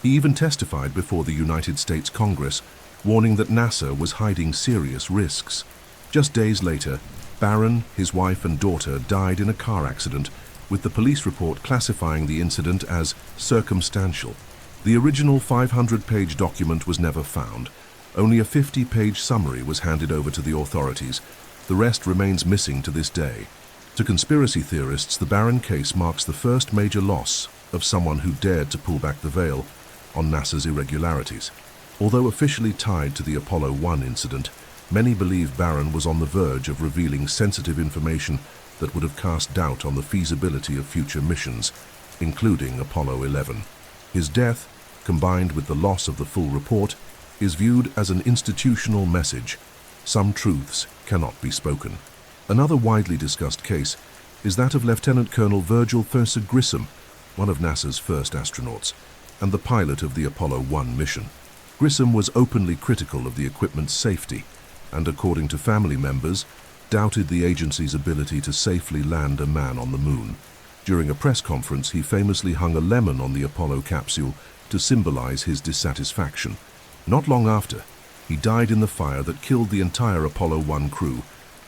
He even testified before the United States Congress, warning that NASA was hiding serious risks. Just days later, Barron, his wife, and daughter died in a car accident, with the police report classifying the incident as circumstantial. The original 500-page document was never found. Only a 50-page summary was handed over to the authorities. The rest remains missing to this day. To conspiracy theorists, the Barron case marks the first major loss of someone who dared to pull back the veil on NASA's irregularities. Although officially tied to the Apollo 1 incident, many believe Barron was on the verge of revealing sensitive information that would have cast doubt on the feasibility of future missions, including Apollo 11. His death, combined with the loss of the full report, is viewed as an institutional message. Some truths cannot be spoken. Another widely discussed case is that of Lieutenant Colonel Virgil Thurser Grissom, one of NASA's first astronauts, and the pilot of the Apollo 1 mission. Grissom was openly critical of the equipment's safety, and according to family members, doubted the agency's ability to safely land a man on the moon. During a press conference, he famously hung a lemon on the Apollo capsule to symbolize his dissatisfaction. Not long after, he died in the fire that killed the entire Apollo 1 crew,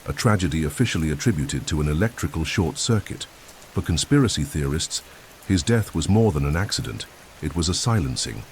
a tragedy officially attributed to an electrical short circuit. For conspiracy theorists, his death was more than an accident. It was a silencing.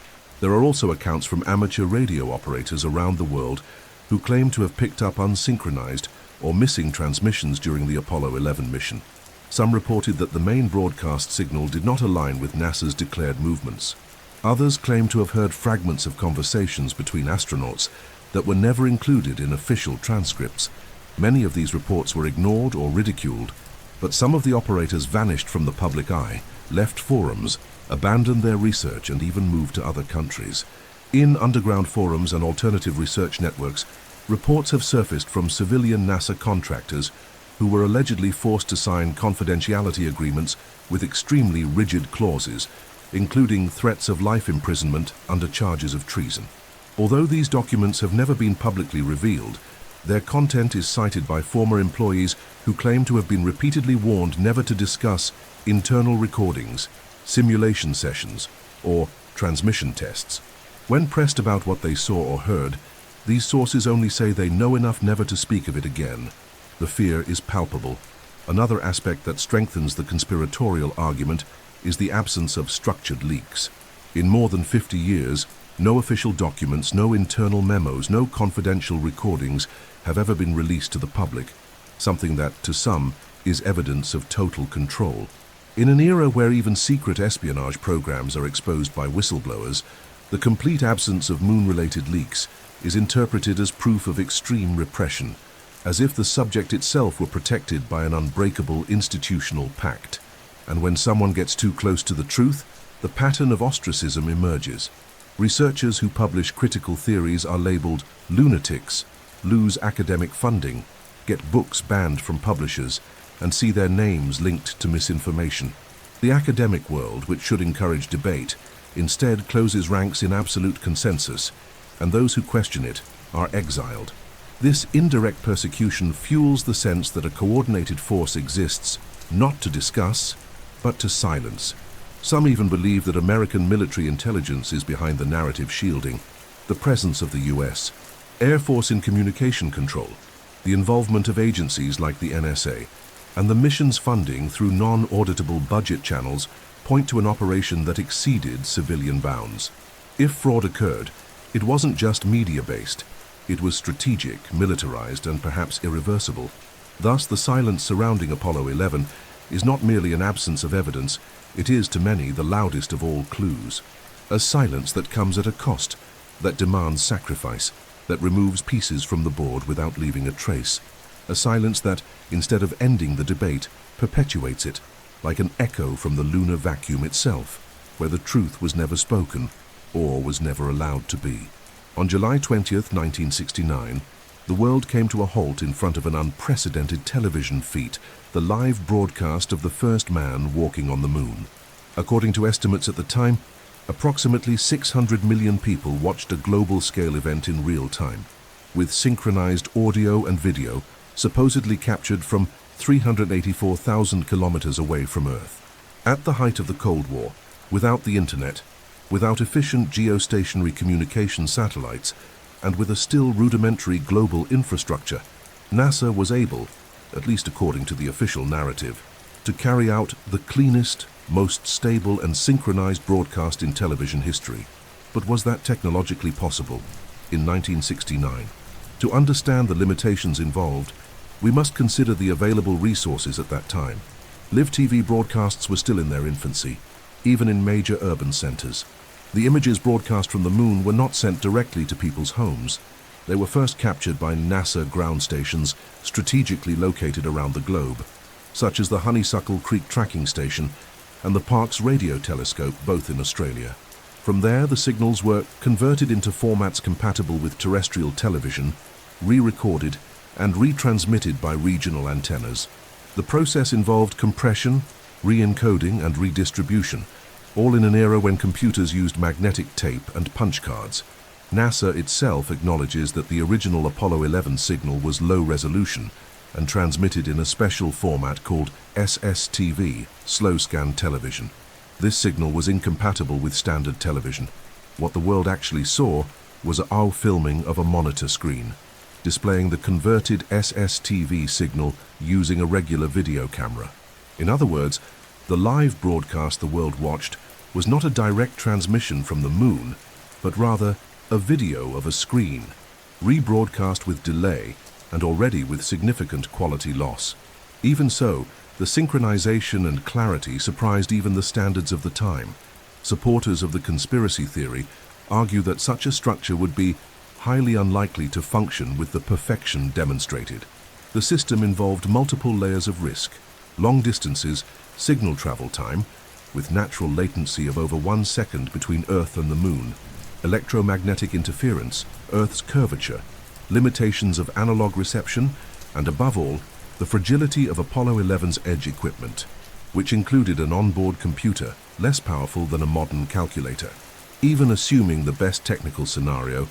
There are also accounts from amateur radio operators around the world who claim to have picked up unsynchronized or missing transmissions during the Apollo 11 mission. Some reported that the main broadcast signal did not align with NASA's declared movements. Others claim to have heard fragments of conversations between astronauts that were never included in official transcripts. Many of these reports were ignored or ridiculed, but some of the operators vanished from the public eye, left forums, abandoned their research, and even moved to other countries. In underground forums and alternative research networks, reports have surfaced from civilian NASA contractors who were allegedly forced to sign confidentiality agreements with extremely rigid clauses, including threats of life imprisonment under charges of treason. Although these documents have never been publicly revealed, their content is cited by former employees who claim to have been repeatedly warned never to discuss internal recordings, simulation sessions, or transmission tests. When pressed about what they saw or heard, these sources only say they know enough never to speak of it again. The fear is palpable. Another aspect that strengthens the conspiratorial argument is the absence of structured leaks. In more than 50 years, no official documents, no internal memos, no confidential recordings have ever been released to the public, something that, to some, is evidence of total control. In an era where even secret espionage programs are exposed by whistleblowers, the complete absence of moon-related leaks is interpreted as proof of extreme repression, as if the subject itself were protected by an unbreakable institutional pact. And when someone gets too close to the truth, the pattern of ostracism emerges. Researchers who publish critical theories are labeled lunatics, lose academic funding, get books banned from publishers, and see their names linked to misinformation. The academic world, which should encourage debate, instead closes ranks in absolute consensus, and those who question it are exiled. This indirect persecution fuels the sense that a coordinated force exists, not to discuss, but to silence. Some even believe that American military intelligence is behind the narrative shielding, the presence of the US, Air Force in communication control, the involvement of agencies like the NSA, and the mission's funding through non-auditable budget channels point to an operation that exceeded civilian bounds. If fraud occurred, it wasn't just media-based. It was strategic, militarized, and perhaps irreversible. Thus, the silence surrounding Apollo 11 is not merely an absence of evidence, it is, to many, the loudest of all clues. A silence that comes at a cost, that demands sacrifice, that removes pieces from the board without leaving a trace. A silence that, instead of ending the debate, perpetuates it, like an echo from the lunar vacuum itself, where the truth was never spoken, or was never allowed to be. On July 20th, 1969, the world came to a halt in front of an unprecedented television feat, the live broadcast of the first man walking on the moon. According to estimates at the time, approximately 600 million people watched a global-scale event in real time, with synchronized audio and video supposedly captured from 384,000 kilometers away from Earth. At the height of the Cold War, without the internet, without efficient geostationary communication satellites, and with a still rudimentary global infrastructure, NASA was able, at least according to the official narrative, to carry out the cleanest, most stable and synchronized broadcast in television history. But was that technologically possible in 1969? To understand the limitations involved, we must consider the available resources at that time. Live TV broadcasts were still in their infancy, even in major urban centers. The images broadcast from the moon were not sent directly to people's homes. They were first captured by NASA ground stations strategically located around the globe, such as the Honeysuckle Creek Tracking Station and the Parkes Radio Telescope, both in Australia. From there, the signals were converted into formats compatible with terrestrial television, re-recorded, and retransmitted by regional antennas. The process involved compression, re-encoding, and redistribution, all in an era when computers used magnetic tape and punch cards. NASA itself acknowledges that the original Apollo 11 signal was low resolution and transmitted in a special format called SSTV, slow scan television. This signal was incompatible with standard television. What the world actually saw was a AU filming of a monitor screen, displaying the converted SSTV signal using a regular video camera. In other words, the live broadcast the world watched was not a direct transmission from the moon, but rather a video of a screen, rebroadcast with delay and already with significant quality loss. Even so, the synchronization and clarity surprised even the standards of the time. Supporters of the conspiracy theory argue that such a structure would be highly unlikely to function with the perfection demonstrated. The system involved multiple layers of risk, long distances, signal travel time, with natural latency of over 1 second between Earth and the Moon, electromagnetic interference, Earth's curvature, limitations of analog reception, and above all, the fragility of Apollo 11's edge equipment, which included an onboard computer less powerful than a modern calculator. Even assuming the best technical scenario,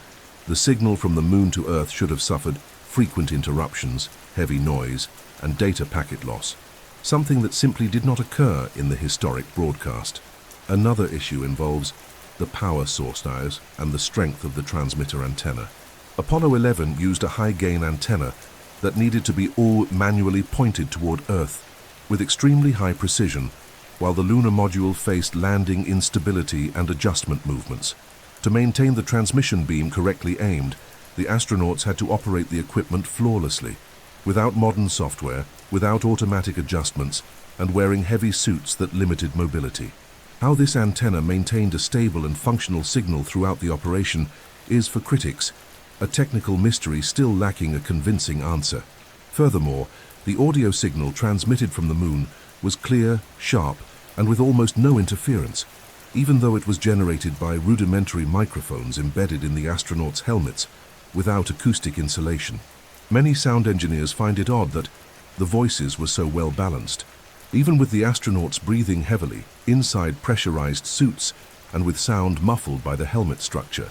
the signal from the Moon to Earth should have suffered frequent interruptions, heavy noise, and data packet loss, something that simply did not occur in the historic broadcast. Another issue involves the power source and the strength of the transmitter antenna. Apollo 11 used a high-gain antenna that needed to be all manually pointed toward Earth with extremely high precision, while the lunar module faced landing instability and adjustment movements. To maintain the transmission beam correctly aimed, the astronauts had to operate the equipment flawlessly, without modern software, without automatic adjustments, and wearing heavy suits that limited mobility. How this antenna maintained a stable and functional signal throughout the operation is, for critics, a technical mystery still lacking a convincing answer. Furthermore, the audio signal transmitted from the Moon was clear, sharp, and with almost no interference. even though it was generated by rudimentary microphones embedded in the astronauts' helmets without acoustic insulation. Many sound engineers find it odd that the voices were so well balanced, even with the astronauts breathing heavily, inside pressurized suits and with sound muffled by the helmet structure.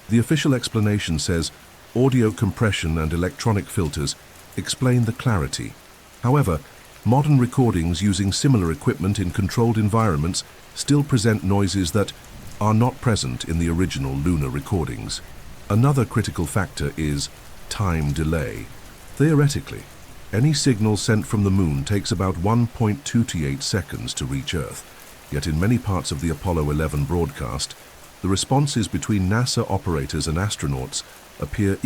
The official explanation says audio compression and electronic filters explain the clarity. However, modern recordings using similar equipment in controlled environments still present noises that are not present in the original lunar recordings. Another critical factor is time delay. Theoretically, any signal sent from the moon takes about 1.228 seconds to reach Earth, yet in many parts of the Apollo 11 broadcast, the responses between NASA operators and astronauts appear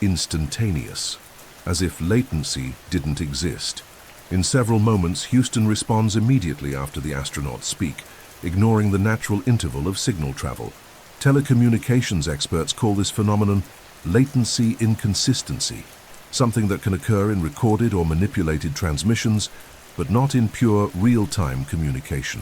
instantaneous, as if latency didn't exist. In several moments, Houston responds immediately after the astronauts speak, ignoring the natural interval of signal travel. Telecommunications experts call this phenomenon latency inconsistency, something that can occur in recorded or manipulated transmissions, but not in pure real-time communication.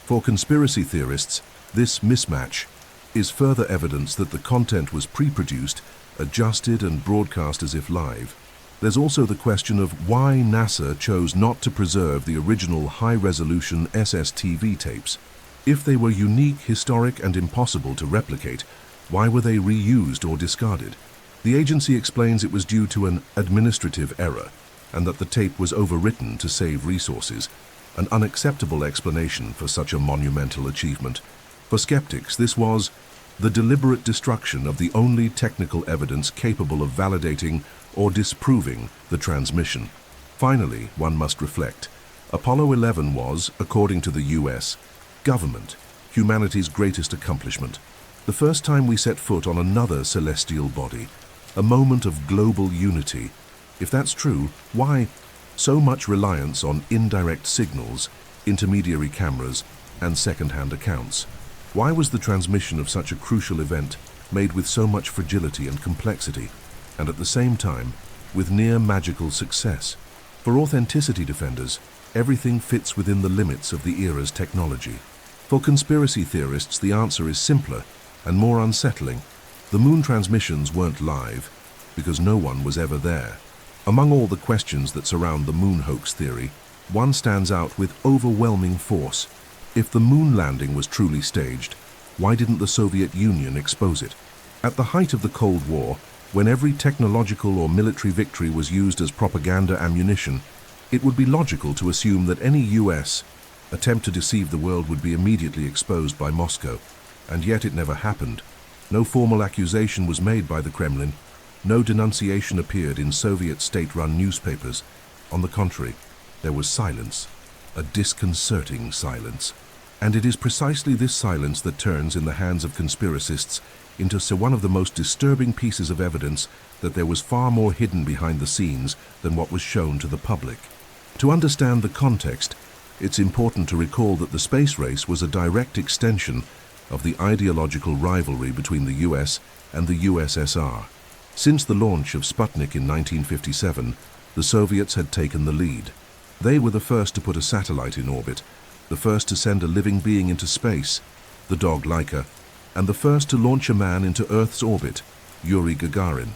For conspiracy theorists, this mismatch is further evidence that the content was pre-produced, adjusted, and broadcast as if live. There's also the question of why NASA chose not to preserve the original high-resolution SSTV tapes. If they were unique, historic, and impossible to replicate, why were they reused or discarded? The agency explains it was due to an administrative error and that the tape was overwritten to save resources, an unacceptable explanation for such a monumental achievement. For skeptics, this was the deliberate destruction of the only technical evidence capable of validating or disproving the transmission. Finally, one must reflect. Apollo 11 was, according to the US government, humanity's greatest accomplishment. The first time we set foot on another celestial body, a moment of global unity. If that's true, why so much reliance on indirect signals, intermediary cameras, and second-hand accounts? Why was the transmission of such a crucial event made with so much fragility and complexity, and at the same time, with near magical success? For authenticity defenders, everything fits within the limits of the era's technology. For conspiracy theorists, the answer is simpler and more unsettling. The moon transmissions weren't live because no one was ever there. Among all the questions that surround the moon hoax theory, one stands out with overwhelming force. If the moon landing was truly staged, why didn't the Soviet Union expose it? At the height of the Cold War, when every technological or military victory was used as propaganda ammunition, it would be logical to assume that any US attempt to deceive the world would be immediately exposed by Moscow. And yet it never happened. No formal accusation was made by the Kremlin. No denunciation appeared in Soviet state-run newspapers. On the contrary, there was silence, a disconcerting silence. And it is precisely this silence that turns, in the hands of conspiracists, into one of the most disturbing pieces of evidence that there was far more hidden behind the scenes than what was shown to the public. To understand the context, it's important to recall that the space race was a direct extension of the ideological rivalry between the US and the USSR. Since the launch of Sputnik in 1957, the Soviets had taken the lead. They were the first to put a satellite in orbit, the first to send a living being into space, the dog Laika, and the first to launch a man into Earth's orbit, Yuri Gagarin.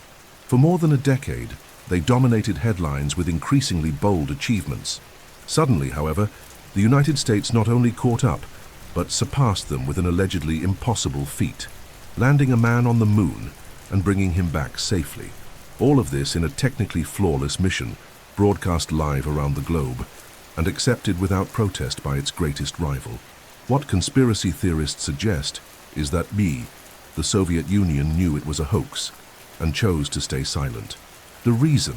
For more than a decade, they dominated headlines with increasingly bold achievements. Suddenly, however, the United States not only caught up, but surpassed them with an allegedly impossible feat, landing a man on the moon and bringing him back safely. All of this in a technically flawless mission, broadcast live around the globe, and accepted without protest by its greatest rival. What conspiracy theorists suggest is that the Soviet Union knew it was a hoax and chose to stay silent. The reason?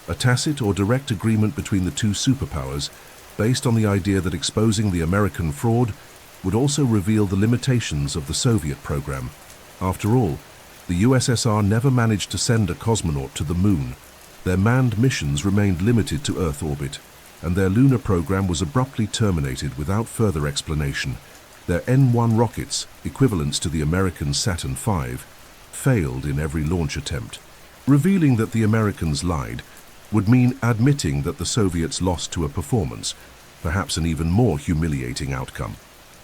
A tacit or direct agreement between the two superpowers based on the idea that exposing the American fraud would also reveal the limitations of the Soviet program. After all, the USSR never managed to send a cosmonaut to the moon. Their manned missions remained limited to Earth orbit, and their lunar program was abruptly terminated without further explanation. Their N-1 rockets, equivalents to the American Saturn V, failed in every launch attempt. Revealing that the Americans lied would mean admitting that the Soviets lost to a performance, perhaps an even more humiliating outcome.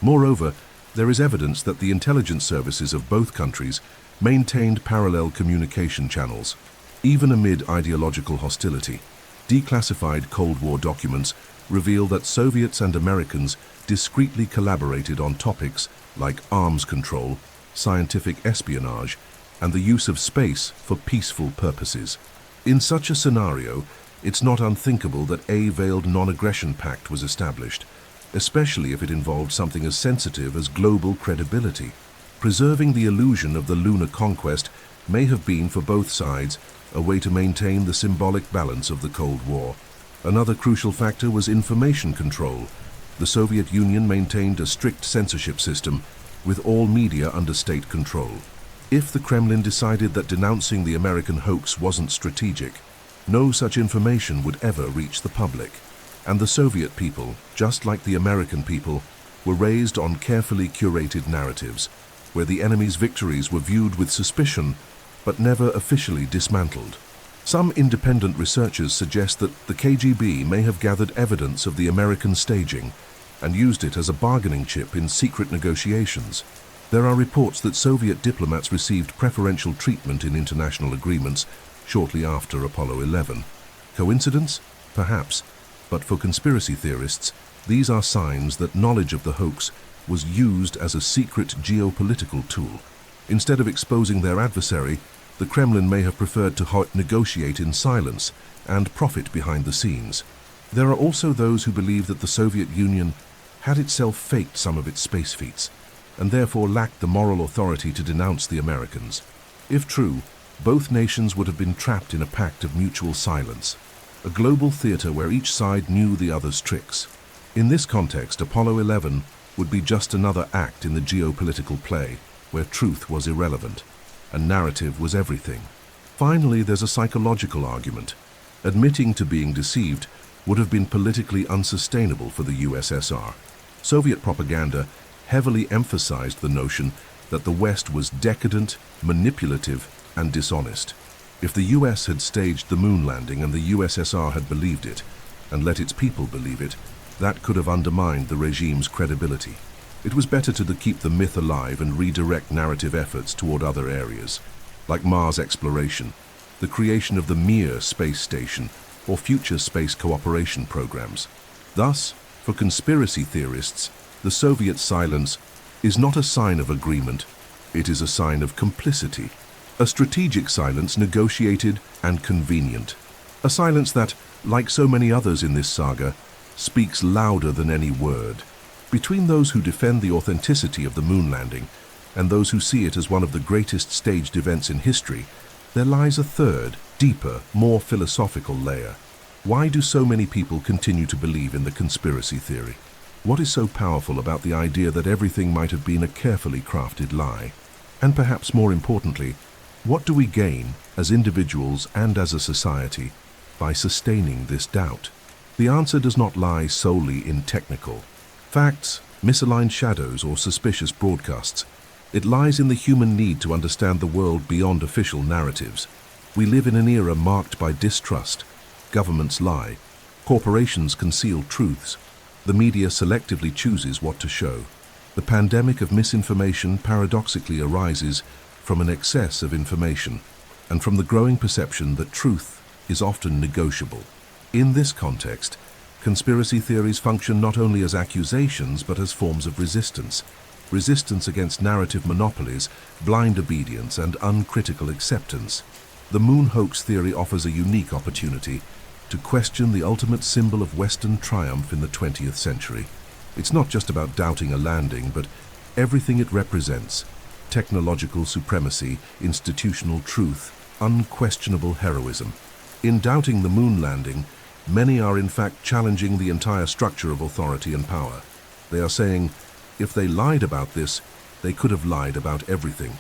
Moreover, There is evidence that the intelligence services of both countries maintained parallel communication channels, even amid ideological hostility. Declassified Cold War documents reveal that Soviets and Americans discreetly collaborated on topics like arms control, scientific espionage, and the use of space for peaceful purposes. In such a scenario, it's not unthinkable that a veiled non-aggression pact was established, especially if it involved something as sensitive as global credibility. Preserving the illusion of the lunar conquest may have been, for both sides, a way to maintain the symbolic balance of the Cold War. Another crucial factor was information control. The Soviet Union maintained a strict censorship system, with all media under state control. If the Kremlin decided that denouncing the American hoax wasn't strategic, no such information would ever reach the public. And the Soviet people, just like the American people, were raised on carefully curated narratives, where the enemy's victories were viewed with suspicion, but never officially dismantled. Some independent researchers suggest that the KGB may have gathered evidence of the American staging and used it as a bargaining chip in secret negotiations. There are reports that Soviet diplomats received preferential treatment in international agreements shortly after Apollo 11. Coincidence? Perhaps. But for conspiracy theorists, these are signs that knowledge of the hoax was used as a secret geopolitical tool. Instead of exposing their adversary, the Kremlin may have preferred to negotiate in silence and profit behind the scenes. There are also those who believe that the Soviet Union had itself faked some of its space feats, and therefore lacked the moral authority to denounce the Americans. If true, both nations would have been trapped in a pact of mutual silence, a global theater where each side knew the other's tricks. In this context, Apollo 11 would be just another act in the geopolitical play, where truth was irrelevant and narrative was everything. Finally, there's a psychological argument. Admitting to being deceived would have been politically unsustainable for the USSR. Soviet propaganda heavily emphasized the notion that the West was decadent, manipulative, and dishonest. If the US had staged the moon landing and the USSR had believed it, and let its people believe it, that could have undermined the regime's credibility. It was better to keep the myth alive and redirect narrative efforts toward other areas, like Mars exploration, the creation of the Mir space station, or future space cooperation programs. Thus, for conspiracy theorists, the Soviet silence is not a sign of agreement, it is a sign of complicity. A strategic silence negotiated and convenient. A silence that, like so many others in this saga, speaks louder than any word. Between those who defend the authenticity of the moon landing and those who see it as one of the greatest staged events in history, there lies a third, deeper, more philosophical layer. Why do so many people continue to believe in the conspiracy theory? What is so powerful about the idea that everything might have been a carefully crafted lie? And perhaps more importantly, what do we gain as individuals and as a society by sustaining this doubt? The answer does not lie solely in technical facts, misaligned shadows, or suspicious broadcasts. It lies in the human need to understand the world beyond official narratives. We live in an era marked by distrust. Governments lie. Corporations conceal truths. The media selectively chooses what to show. The pandemic of misinformation paradoxically arises from an excess of information and from the growing perception that truth is often negotiable. In this context, conspiracy theories function not only as accusations but as forms of resistance. Resistance against narrative monopolies, blind obedience, and uncritical acceptance. The moon hoax theory offers a unique opportunity to question the ultimate symbol of Western triumph in the 20th century. It's not just about doubting a landing, but everything it represents: technological supremacy, institutional truth, unquestionable heroism. In doubting the moon landing, many are in fact challenging the entire structure of authority and power. They are saying, if they lied about this, they could have lied about everything.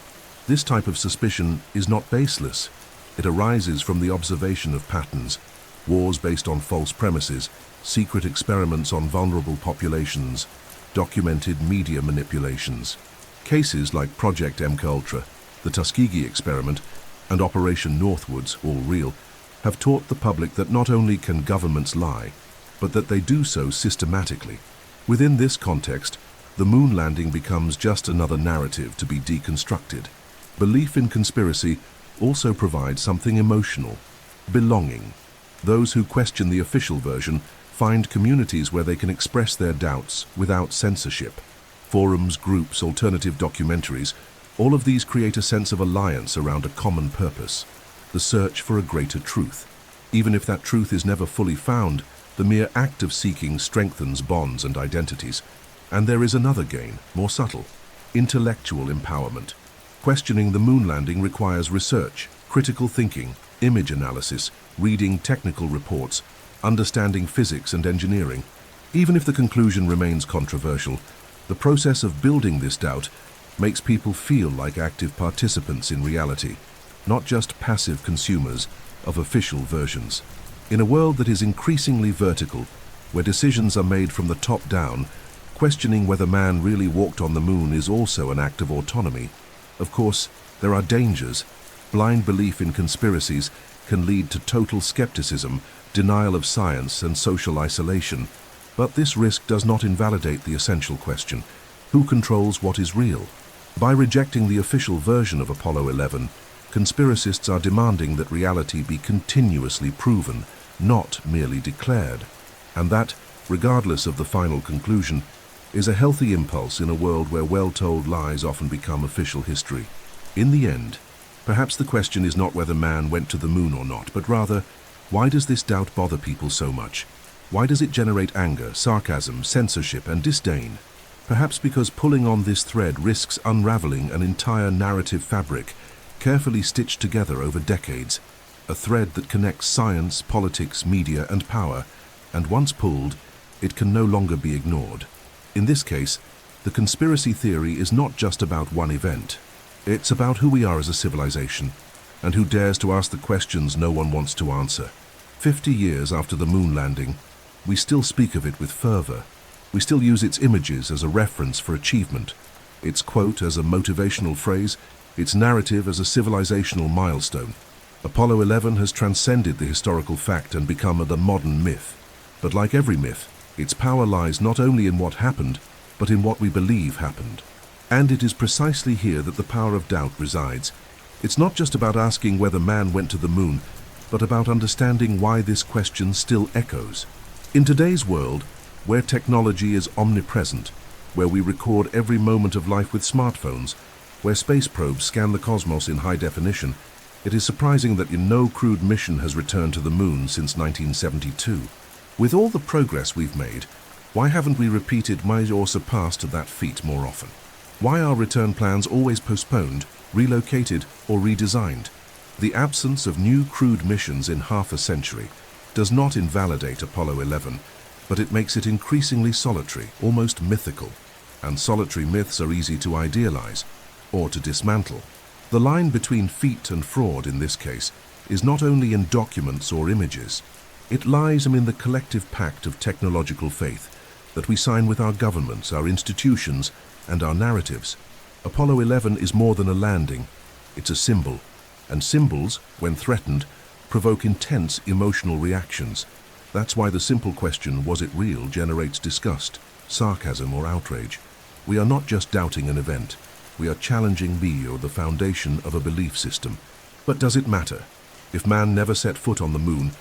This type of suspicion is not baseless. It arises from the observation of patterns: wars based on false premises, secret experiments on vulnerable populations, documented media manipulations. Cases like Project MKUltra, the Tuskegee experiment, and Operation Northwoods, all real, have taught the public that not only can governments lie, but that they do so systematically. Within this context, the moon landing becomes just another narrative to be deconstructed. Belief in conspiracy also provides something emotional: belonging. Those who question the official version find communities where they can express their doubts without censorship. Forums, groups, alternative documentaries, all of these create a sense of alliance around a common purpose: the search for a greater truth. Even if that truth is never fully found, the mere act of seeking strengthens bonds and identities. And there is another gain, more subtle: intellectual empowerment. Questioning the moon landing requires research, critical thinking, image analysis, reading technical reports, understanding physics and engineering. Even if the conclusion remains controversial, the process of building this doubt makes people feel like active participants in reality, not just passive consumers of official versions. In a world that is increasingly vertical, where decisions are made from the top down, questioning whether man really walked on the moon is also an act of autonomy. Of course, there are dangers. Blind belief in conspiracies can lead to total skepticism, denial of science, and social isolation. But this risk does not invalidate the essential question: who controls what is real? By rejecting the official version of Apollo 11, conspiracists are demanding that reality be continuously proven, not merely declared. And that, regardless of the final conclusion, is a healthy impulse in a world where well-told lies often become official history. In the end, perhaps the question is not whether man went to the moon or not, but rather, why does this doubt bother people so much? Why does it generate anger, sarcasm, censorship, and disdain? Perhaps because pulling on this thread risks unraveling an entire narrative fabric, carefully stitched together over decades, a thread that connects science, politics, media, and power, and once pulled, it can no longer be ignored. In this case, the conspiracy theory is not just about one event. It's about who we are as a civilization, and who dares to ask the questions no one wants to answer. 50 years after the moon landing, we still speak of it with fervor. We still use its images as a reference for achievement, its quote as a motivational phrase, its narrative as a civilizational milestone. Apollo 11 has transcended the historical fact and become the modern myth. But like every myth, its power lies not only in what happened, but in what we believe happened. And it is precisely here that the power of doubt resides. It's not just about asking whether man went to the moon, but about understanding why this question still echoes. In today's world, where technology is omnipresent, where we record every moment of life with smartphones, where space probes scan the cosmos in high definition, it is surprising that no crewed mission has returned to the moon since 1972. With all the progress we've made, why haven't we repeated or surpassed that feat more often? Why are return plans always postponed, relocated, or redesigned? The absence of new crewed missions in half a century does not invalidate Apollo 11, but it makes it increasingly solitary, almost mythical. And solitary myths are easy to idealize, or to dismantle. The line between feat and fraud in this case is not only in documents or images. It lies in the collective pact of technological faith that we sign with our governments, our institutions, and our narratives. Apollo 11 is more than a landing, it's a symbol. And symbols, when threatened, provoke intense emotional reactions. That's why the simple question, was it real, generates disgust, sarcasm, or outrage. We are not just doubting an event. We are challenging the foundation of a belief system. But does it matter? If man never set foot on the moon,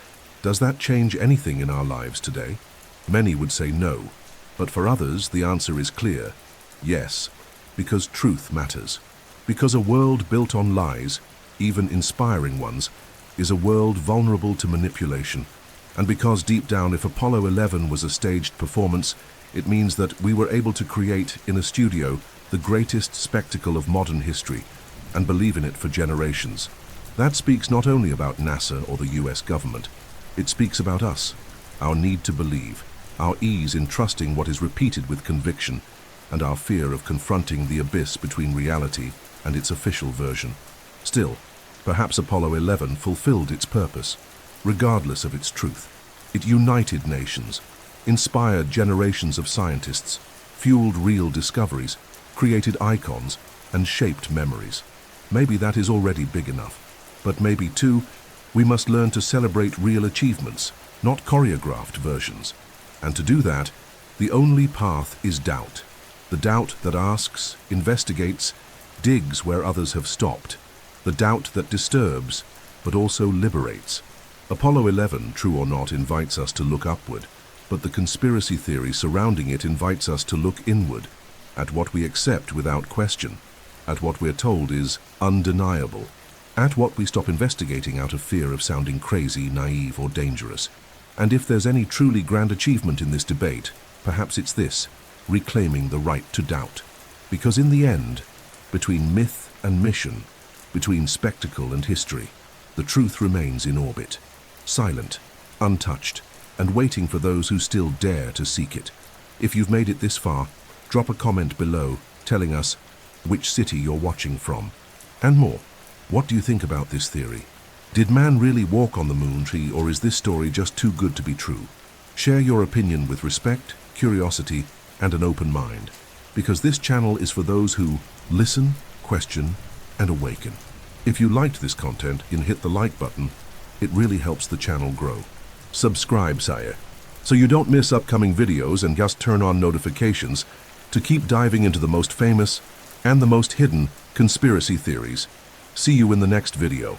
does that change anything in our lives today? Many would say no, but for others the answer is clear. Yes, because truth matters. Because a world built on lies, even inspiring ones, is a world vulnerable to manipulation. And because deep down, if Apollo 11 was a staged performance, it means that we were able to create, in a studio, the greatest spectacle of modern history, and believe in it for generations. That speaks not only about NASA or the US government, it speaks about us, our need to believe, our ease in trusting what is repeated with conviction, and our fear of confronting the abyss between reality and its official version. Still, perhaps Apollo 11 fulfilled its purpose, regardless of its truth. It united nations, inspired generations of scientists, fueled real discoveries, created icons, and shaped memories. Maybe that is already big enough. But maybe, too, we must learn to celebrate real achievements, not choreographed versions. And to do that, the only path is doubt. The doubt that asks, investigates, digs where others have stopped. The doubt that disturbs, but also liberates. Apollo 11, true or not, invites us to look upward, but the conspiracy theory surrounding it invites us to look inward, at what we accept without question, at what we're told is undeniable, at what we stop investigating out of fear of sounding crazy, naive, or dangerous. And if there's any truly grand achievement in this debate, perhaps it's this: reclaiming the right to doubt. Because in the end, between myth and mission, between spectacle and history, the truth remains in orbit, silent, untouched, and waiting for those who still dare to seek it. If you've made it this far, drop a comment below telling us which city you're watching from. And more, what do you think about this theory? Did man really walk on the moon tree, or is this story just too good to be true? Share your opinion with respect, curiosity, and an open mind, because this channel is for those who listen, question, and awaken. If you liked this content and hit the like button, it really helps the channel grow. Subscribe, sire, so you don't miss upcoming videos, and just turn on notifications to keep diving into the most famous and the most hidden conspiracy theories. See you in the next video.